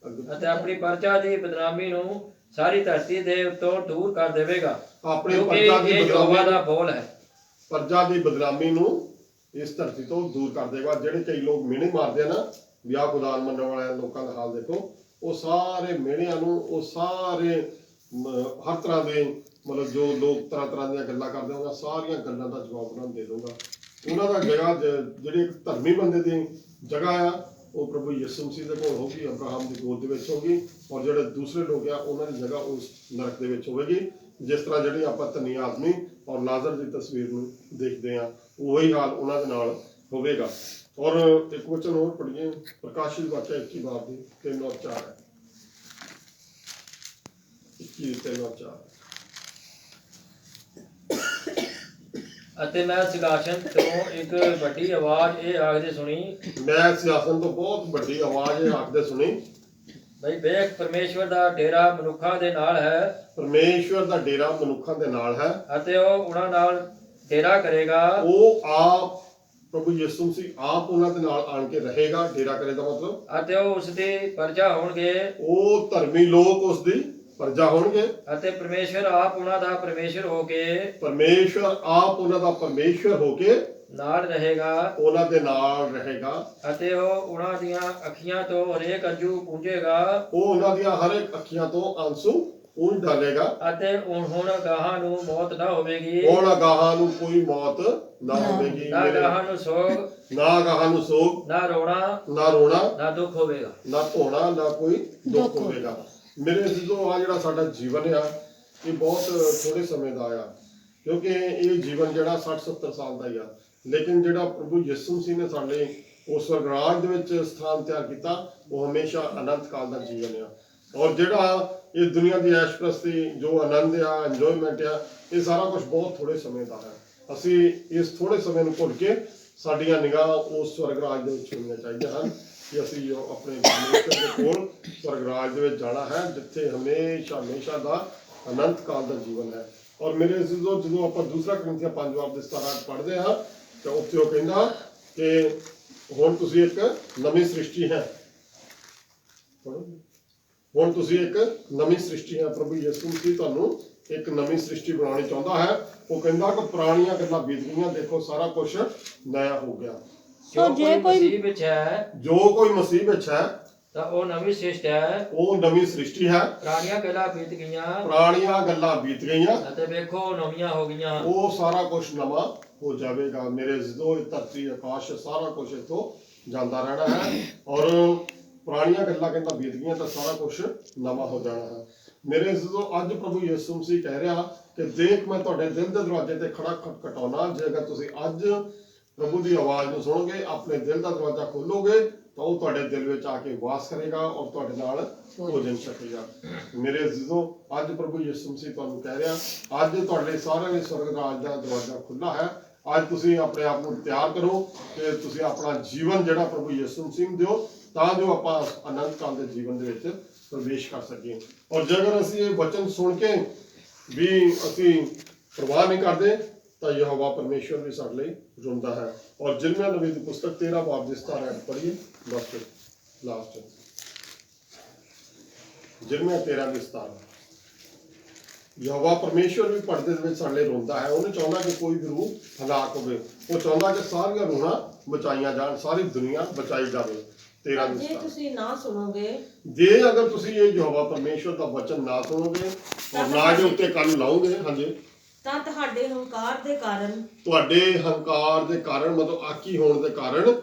Speaker 1: ਅੱਗੇ।
Speaker 3: ਅਤੇ ਆਪਣੀ ਪਰਜਾ ਦੀ ਬਦਨਾਮੀ ਨੂੰ ਸਾਰੀ ਧਰਤੀ ਦੇ ਉੱਤੋਂ ਦੂਰ ਕਰ ਦੇਵੇਗਾ,
Speaker 1: ਆਪਣੀ
Speaker 3: ਕਿਉਂਕਿ
Speaker 1: ਪਰਜਾ ਦੀ
Speaker 3: ਇਹ ਯਹੋਵਾ ਦਾ
Speaker 1: ਬਦਨਾਮੀ,
Speaker 3: ਬੋਲ ਹੈ।
Speaker 1: ਪਰਜਾ ਦੀ ਬਦਨਾਮੀ ਨੂੰ ਇਸ ਧਰਤੀ ਤੋਂ ਦੂਰ ਕਰ ਦੇਗਾ। ਜਿਹੜੇ ਕਈ ਲੋਕ ਮਿਹਣੇ ਮਾਰਦੇ ਆ ਨਾ, ਵਿਆਹ ਖੁਦਾ ਮੰਨਣ ਵਾਲਿਆਂ ਲੋਕਾਂ ਦਾ ਹਾਲ ਦੇਖੋ। ਉਹ ਸਾਰੇ ਮਿਹਣਿਆਂ ਨੂੰ, ਉਹ ਸਾਰੇ ਹਰ ਤਰ੍ਹਾਂ ਦੇ ਮਤਲਬ ਜੋ ਲੋਕ ਤਰ੍ਹਾਂ ਤਰ੍ਹਾਂ ਦੀਆਂ ਗੱਲਾਂ ਕਰਦੇ ਉਹਨਾਂ ਸਾਰੀਆਂ ਗੱਲਾਂ ਦਾ ਜਵਾਬ ਉਹਨਾਂ ਨੂੰ ਦੇ ਦੂੰਗਾ। ਉਹਨਾਂ ਦਾ ਜਗ੍ਹਾ ਜਿਹੜੇ ਇੱਕ ਧਰਮੀ ਬੰਦੇ ਦੀ ਜਗ੍ਹਾ ਆ, ਉਹ ਪ੍ਰਭੂ ਯਿਸੂ ਮਸੀਹ ਦੇ ਕੋਲ ਹੋਗੀ, ਅਬਰਾਹਮ ਦੀ ਗੋਦ ਦੇ ਵਿੱਚ ਹੋਗੀ। ਔਰ ਜਿਹੜੇ ਦੂਸਰੇ ਲੋਕ ਆ, ਉਹਨਾਂ ਦੀ ਜਗ੍ਹਾ ਉਸ ਨਰਕ ਦੇ ਵਿੱਚ ਹੋਵੇਗੀ। ਜਿਸ ਤਰ੍ਹਾਂ ਜਿਹੜੀ ਆਪਾਂ ਧਨੀ ਆਦਮੀ ਔਰ ਲਾਜ਼ਰ ਦੀ ਤਸਵੀਰ ਨੂੰ ਦੇਖਦੇ ਆ, ਉਹੀ ਹਾਲ ਉਹਨਾਂ ਦੇ ਨਾਲ ਹੋਵੇਗਾ। ਔਰ ਇੱਕ ਵਚਨ ਹੋਰ ਪੜ੍ਹੀਏ, ਪ੍ਰਕਾਸ਼ਿਤ ਵਾਕਿਆ 21 ਬਾਬ ਦੀ 3 ਔਰ 4 ਹੈ। 21 3 ਔਰ 4।
Speaker 3: ਅਤੇ ਮੈਂ ਸਿੰਘਾਸਨ ਤੋਂ ਇੱਕ ਵੱਡੀ ਆਵਾਜ਼ ਇਹ ਆਖਦੇ ਸੁਣੀ,
Speaker 1: ਮੈਂ ਸਿਆਸਨ ਤੋਂ ਬਹੁਤ ਵੱਡੀ ਆਵਾਜ਼ ਇਹ ਆਖਦੇ ਸੁਣੀ,
Speaker 3: ਬਈ ਵੇਖ, ਪਰਮੇਸ਼ਵਰ ਦਾ ਡੇਰਾ ਮਨੁੱਖਾਂ ਦੇ ਨਾਲ ਹੈ,
Speaker 1: ਪਰਮੇਸ਼ਵਰ ਦਾ ਡੇਰਾ ਮਨੁੱਖਾਂ ਦੇ ਨਾਲ ਹੈ।
Speaker 3: ਅਤੇ ਉਹ ਉਹਨਾਂ ਨਾਲ ਡੇਰਾ ਕਰੇਗਾ।
Speaker 1: ਉਹ ਆਪ ਪ੍ਰਭੂ ਯਿਸੂ ਮਸੀਹ ਆਪ ਉਹਨਾਂ ਦੇ ਨਾਲ ਆਣ ਕੇ ਰਹੇਗਾ। ਡੇਰਾ ਕਰੇ ਦਾ ਮਤਲਬ,
Speaker 3: ਅਤੇ ਉਹ ਉਸ ਦੀ ਪਰਜਾ ਹੋਣਗੇ,
Speaker 1: ਉਹ ਧਰਮੀ ਲੋਕ ਉਸ ਦੀ ਪਰਜਾ ਹੋਣਗੇ।
Speaker 3: ਅਤੇ ਪਰਮੇਸ਼ਵਰ ਆਪ ਉਹਨਾਂ ਦਾ ਪਰਮੇਸ਼ਵਰ ਹੋ ਕੇ
Speaker 1: ਪਰਮੇਸ਼ਵਰ ਆਪ ਉਹਨਾਂ ਦਾ ਪਰਮੇਸ਼ਵਰ ਹੋ ਕੇ
Speaker 3: ਨਾਲ ਰਹੇਗਾ,
Speaker 1: ਉਹਨਾਂ ਦੇ ਨਾਲ ਰਹੇਗਾ।
Speaker 3: ਅਤੇ ਉਹ ਉਹਨਾਂ ਦੀਆਂ ਅੱਖੀਆਂ ਤੋਂ ਹਰੇਕ ਅੰਜੂ ਪੂੰਝੇਗਾ।
Speaker 1: ਉਹ ਉਹਨਾਂ ਦੀਆਂ ਹਰ ਇੱਕ ਅੱਖੀਆਂ ਤੋਂ ਆਂਸੂ ਉਂਝ ਡਾਲੇਗਾ।
Speaker 3: ਅਤੇ ਹੁਣ ਗਾਹਾਂ ਨੂੰ ਮੌਤ ਨਾ ਹੋਵੇਗੀ,
Speaker 1: ਹੁਣ ਅਗਾਹਾਂ ਨੂੰ ਕੋਈ ਮੌਤ ਨਾ ਹੋਵੇਗੀ,
Speaker 3: ਨਾ ਗਾਹਾਂ ਨੂੰ ਸੋਗ,
Speaker 1: ਨਾ ਅਗਾਹਾਂ ਨੂੰ ਸੋਗ,
Speaker 3: ਨਾ ਰੋਣਾ,
Speaker 1: ਨਾ ਰੋਣਾ,
Speaker 3: ਨਾ ਦੁੱਖ ਹੋਵੇਗਾ।
Speaker 1: ਨਾ ਧੋਣਾ, ਨਾ ਕੋਈ ਦੁੱਖ ਹੋਵੇਗਾ। ਮੇਰੇ ਅਜ਼ੀਜ਼ੋ, ਆ ਜਿਹੜਾ ਸਾਡਾ ਜੀਵਨ ਆ ਇਹ ਬਹੁਤ ਥੋੜੇ ਸਮੇਂ ਦਾ ਆ, ਕਿਉਂਕਿ ਇਹ ਜੀਵਨ ਜਿਹੜਾ 60-70 ਸਾਲ ਦਾ ਹੀ ਆ, ਲੇਕਿਨ ਜਿਹੜਾ ਪ੍ਰਭੂ ਯਿਸੂ ਮਸੀਹ ਨੇ ਸਾਡੇ ਉਸ ਸਵਰਗਰਾਜ ਦੇ ਵਿੱਚ ਸਥਾਨ ਤਿਆਰ ਕੀਤਾ ਉਹ ਹਮੇਸ਼ਾ ਅਨੰਤ ਕਾਲ ਦਾ ਜੀਵਨ ਆ। ਔਰ ਜਿਹੜਾ ਇਹ ਦੁਨੀਆ ਦੀ ਐਸ਼ਪ੍ਰਸਤੀ, ਜੋ ਆਨੰਦ ਆ, ਇੰਜੋਇਮੈਂਟ ਆ, ਇਹ ਸਾਰਾ ਕੁਝ ਬਹੁਤ ਥੋੜੇ ਸਮੇਂ ਦਾ ਹੈ। ਅਸੀਂ ਇਸ ਥੋੜੇ ਸਮੇਂ ਨੂੰ ਭੁੱਲ ਕੇ ਸਾਡੀਆਂ ਨਿਗਾਹਾਂ ਉਸ ਸਵਰਗਰਾਜ ਦੇ ਵਿੱਚ ਹੋਣੀਆਂ ਚਾਹੀਦੀਆਂ ਹਨ ਕਿ ਅਸੀਂ ਆਪਣੇ ਪਰਮੇਸ਼ਰ ਦੇ ਕੋਲ ਸਵਰਗਰਾਜ ਦੇ ਵਿੱਚ ਜਾਣਾ ਹੈ, ਜਿੱਥੇ ਹਮੇਸ਼ਾ ਦਾ ਅਨੰਤ ਕਾਲ ਦਾ ਜੀਵਨ ਹੈ। ਔਰ ਮੇਰੇ ਅਜ਼ੀਜ਼ੋ, ਜਦੋਂ ਆਪਾਂ ਦੂਸਰਾ ਕਰੰਥੀਆਂ 5:17 ਪੜ੍ਹਦੇ ਹਾਂ ਤਾਂ ਉੱਥੇ ਉਹ ਕਹਿੰਦਾ ਕਿ ਹੁਣ ਤੁਸੀਂ ਇੱਕ ਨਵੀਂ ਸ੍ਰਿਸ਼ਟੀ ਹੈ। ਹੁਣ ਤੁਸੀਂ ਇੱਕ ਨਵੀਂ ਸ੍ਰਿਸ਼ਟੀ ਹੈ। ਪ੍ਰਭੂ ਯਿਸੂ ਮਸੀਹ ਤੁਹਾਨੂੰ ਇੱਕ ਨਵੀਂ ਸ੍ਰਿਸ਼ਟੀ ਬਣਾਉਣੀ ਚਾਹੁੰਦਾ ਹੈ। ਉਹ ਕਹਿੰਦਾ ਕਿ ਪੁਰਾਣੀਆਂ ਗੱਲਾਂ ਬੀਤ ਗਈਆਂ, ਦੇਖੋ ਸਾਰਾ ਕੁਝ ਨਇਆ ਹੋ ਗਿਆ।
Speaker 3: ਜੋ ਕੋਈ ਮਸੀਹ ਵਿੱਚ ਹੈ,
Speaker 1: ਜੋ ਕੋਈ ਮਸੀਹ ਵਿੱਚ ਹੈ
Speaker 3: ਤਾਂ ਉਹ ਨਵੀਂ ਸ੍ਰਿਸ਼ਟੀ ਹੈ,
Speaker 1: ਉਹ ਨਵੀਂ ਸ੍ਰਿਸ਼ਟੀ ਹੈ।
Speaker 3: ਪੁਰਾਣੀਆਂ ਗੱਲਾਂ ਬੀਤ ਗਈਆਂ,
Speaker 1: ਪੁਰਾਣੀਆਂ ਗੱਲਾਂ ਬੀਤ ਗਈਆਂ
Speaker 3: ਅਤੇ ਵੇਖੋ ਨਵੀਆਂ ਹੋ ਗਈਆਂ।
Speaker 1: ਉਹ ਸਾਰਾ ਕੁਝ ਨਵਾਂ ਹੋ ਜਾਵੇਗਾ। ਮੇਰੇ ਅਜ਼ੀਜ਼ੋ, ਇਹ ਧਰਤੀ ਆਕਾਸ਼ ਸਾਰਾ ਕੁਝ ਇੱਥੋਂ ਜਾਂਦਾ ਰਹਿਣਾ ਹੈ। ਔਰ ਪੁਰਾਣੀਆਂ ਗੱਲਾਂ ਕਹਿੰਦਾ ਬੀਤ ਗਈਆਂ ਤਾਂ ਸਾਰਾ ਕੁਝ ਨਵਾਂ ਹੋ ਜਾਣਾ ਹੈ। ਮੇਰੇ ਅਜ਼ੀਜ਼ੋ, ਅੱਜ ਪ੍ਰਭੂ ਯਿਸੂ ਮਸੀਹ ਕਹਿ ਰਿਹਾ ਕਿ ਦੇਖ ਮੈਂ ਤੁਹਾਡੇ ਦਿਲ ਦੇ ਦਰਵਾਜ਼ੇ ਤੇ ਖੜਾ ਖਟਖਟਾਉਣਾ। ਜੇ ਅਗਰ ਤੁਸੀਂ ਅੱਜ ਪ੍ਰਭੂ ਦੀ ਆਵਾਜ਼ ਨੂੰ ਸੁਣੋਗੇ, ਆਪਣੇ ਦਿਲ ਦਾ ਦਰਵਾਜ਼ਾ ਖੋਲੋਗੇ ਤਾਂ ਉਹ ਤੁਹਾਡੇ ਦਿਲ ਵਿੱਚ ਆ ਕੇ ਵਾਸ ਕਰੇਗਾ ਔਰ ਤੁਹਾਡੇ ਨਾਲ ਭੋਜਨ ਛਕੇਗਾ। ਮੇਰੇ ਅਜ਼ੀਜ਼ੋ, ਅੱਜ ਪ੍ਰਭੂ ਯਿਸੂ ਮਸੀਹ ਤੁਹਾਨੂੰ ਕਹਿ ਰਿਹਾ, ਅੱਜ ਤੁਹਾਡੇ ਸਾਰਿਆਂ ਲਈ ਸਵਰਗ ਰਾਜ ਦਾ ਦਰਵਾਜ਼ਾ ਖੁੱਲ੍ਹਾ ਹੈ। ਅੱਜ ਤੁਸੀਂ ਆਪਣੇ ਆਪ ਨੂੰ ਤਿਆਰ ਕਰੋ ਕਿ ਤੁਸੀਂ ਆਪਣਾ ਜੀਵਨ ਜਿਹੜਾ ਪ੍ਰਭੂ ਯਿਸੂ ਮਸੀਹ ਨੂੰ ਦਿਓ, ਤਾਂ ਜੋ ਆਪਾਂ ਅਨੰਤ ਕਾਲ ਦੇ ਜੀਵਨ ਦੇ ਵਿੱਚ ਪ੍ਰਵੇਸ਼ ਕਰ ਸਕੀਏ। ਔਰ ਜੇਕਰ ਅਸੀਂ ਇਹ ਵਚਨ ਸੁਣ ਕੇ ਵੀ ਅਸੀਂ ਪ੍ਰਵਾਹ ਨਹੀਂ ਕਰਦੇ ਤਾਂ ਯਹੋਵਾ ਪਰਮੇਸ਼ਵਰ ਵੀ ਸਾਡੇ ਲਈ ਰੋਂਦਾ ਹੈ। ਔਰ ਜਿਰਮੀਆ ਨਬੀ ਦੀ ਪੁਸਤਕ 13:17 ਪੜ੍ਹੀਏ, ਬਸ ਲਾਸਟ ਜਿਰਮੀਆ 13:17। ਯਹੋਵਾ ਪਰਮੇਸ਼ਵਰ ਵੀ ਪਰਦੇ ਦੇ ਵਿੱਚ ਸਾਡੇ ਲਈ ਰੋਂਦਾ ਹੈ। ਉਹ ਨਹੀਂ ਚਾਹੁੰਦਾ ਕਿ ਕੋਈ ਵੀ ਰੂਹ ਹਲਾਕ ਹੋਵੇ, ਉਹ ਚਾਹੁੰਦਾ ਕਿ ਸਾਰੀਆਂ ਰੂਹਾਂ ਬਚਾਈਆਂ ਜਾਣ, ਸਾਰੀ ਦੁਨੀਆ ਬਚਾਈ ਜਾਵੇ।
Speaker 2: ਜੇ
Speaker 1: 13:17।
Speaker 2: ਤੁਸੀਂ ਨਾ ਸੁਣੋਗੇ,
Speaker 1: ਜੇ ਅਗਰ ਤੁਸੀਂ ਇਹ ਯਹੋਵਾ ਪਰਮੇਸ਼ਵਰ ਦਾ ਵਚਨ ਨਾ ਸੁਣੋਗੇ ਔਰ ਨਾ ਇਹਦੇ ਉੱਤੇ ਕੰਨ ਲਾਓਗੇ, ਹਾਂਜੀ,
Speaker 2: ਤਾਂ ਤੁਹਾਡੇ ਹੰਕਾਰ ਦੇ ਕਾਰਨ,
Speaker 1: ਤੁਹਾਡੇ ਹੰਕਾਰ ਦੇ ਕਾਰਨ, ਮਤਲਬ ਆਕੀ ਹੋਣ ਦੇ ਕਾਰਨ,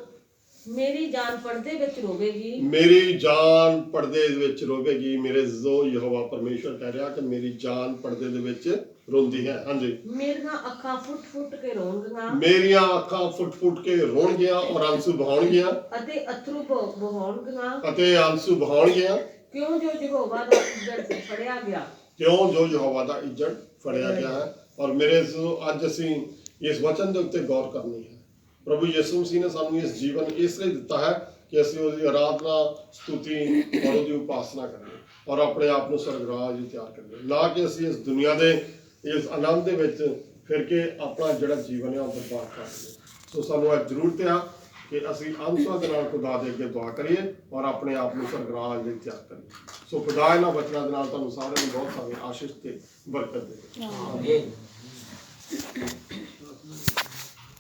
Speaker 2: ਮੇਰੀ ਜਾਨ ਪਰਦੇ ਵਿੱਚ ਰੋਵੇਗੀ।
Speaker 1: ਮੇਰੀ ਜਾਨ ਪਰਦੇ ਦੇ ਵਿੱਚ ਰੋਵੇਗੀ। ਮੇਰੇ ਅਜ਼ੀਜ਼ੋ, ਯਹੋਵਾ ਪਰਮੇਸ਼ਵਰ ਕਹਿ ਰਿਹਾ ਕਿ ਮੇਰੀ ਜਾਨ ਪਰਦੇ ਦੇ ਵਿੱਚ ਰੋਂਦੀ ਹੈ। ਹਾਂਜੀ,
Speaker 2: ਮੇਰੀਆਂ ਅੱਖਾਂ ਫੁੱਟ-ਫੁੱਟ ਕੇ ਰੋਣਗੀਆਂ
Speaker 1: ਮੇਰੀਆਂ ਅੱਖਾਂ ਫੁੱਟ-ਫੁੱਟ ਕੇ ਰੋਣਗੀਆਂ ਔਰ ਆਂਸੂ ਬਹਾਉਣਗੀਆਂ
Speaker 2: ਅਤੇ ਅਥਰੂ ਬਹਾਉਣਗੀਆਂ।
Speaker 1: ਅਤੇ ਆਂਸੂ ਬਹਾਉਣਗੀਆਂ
Speaker 2: ਕਿਉਂ ਜੋ ਯਹੋਵਾ ਦਾ ਇੱਜ਼ਤ ਫੜਿਆ ਗਿਆ।
Speaker 1: ਕਿਉਂ ਜੋ ਯਹੋਵਾ ਦਾ ਇੱਜ਼ਤ ਫੜਿਆ ਗਿਆ ਹੈ। ਔਰ ਮੇਰੇ ਅਜ਼ੀਜ਼ੋ, ਅੱਜ ਅਸੀਂ ਇਸ ਵਚਨ ਦੇ ਉੱਤੇ ਗੌਰ ਕਰਨੀ ਹੈ। ਪ੍ਰਭੂ ਯਿਸੂ ਮਸੀਹ ਨੇ ਸਾਨੂੰ ਇਸ ਜੀਵਨ ਇਸ ਲਈ ਦਿੱਤਾ ਹੈ ਕਿ ਅਸੀਂ ਉਹਦੀ ਆਰਾਧਨਾ, ਸਤੁਤੀ ਔਰ ਉਹਦੀ ਉਪਾਸਨਾ ਕਰੀਏ ਔਰ ਆਪਣੇ ਆਪ ਨੂੰ ਸਵਰਗਰਾਜ ਵਿੱਚ ਤਿਆਰ ਕਰੀਏ, ਨਾ ਕਿ ਅਸੀਂ ਇਸ ਦੁਨੀਆ ਦੇ ਇਸ ਆਨੰਦ ਦੇ ਵਿੱਚ ਫਿਰ ਕੇ ਆਪਣਾ ਜਿਹੜਾ ਜੀਵਨ ਹੈ ਉਹ ਬਰਬਾਦ ਕਰ ਦਈਏ। ਸੋ ਸਾਨੂੰ ਇਹ ਜ਼ਰੂਰਤ ਆ ਕਿ ਅਸੀਂ ਅੰਸ਼ਾਂ ਦੇ ਨਾਲ ਖੁਦਾ ਦੇ ਅੱਗੇ ਦੁਆ ਕਰੀਏ ਔਰ ਆਪਣੇ ਆਪ ਨੂੰ ਸਵਰਗਰਾਜ ਲਈ ਤਿਆਰ ਕਰੀਏ। ਸੋ ਖੁਦਾ ਇਹਨਾਂ ਵਚਨਾਂ ਦੇ ਨਾਲ ਤੁਹਾਨੂੰ ਸਾਰਿਆਂ ਨੂੰ ਬਹੁਤ ਸਾਰੀ ਆਸ਼ੀਸ਼ ਤੇ ਬਰਕਤ ਦੇ।
Speaker 3: ਆਮੀਨ।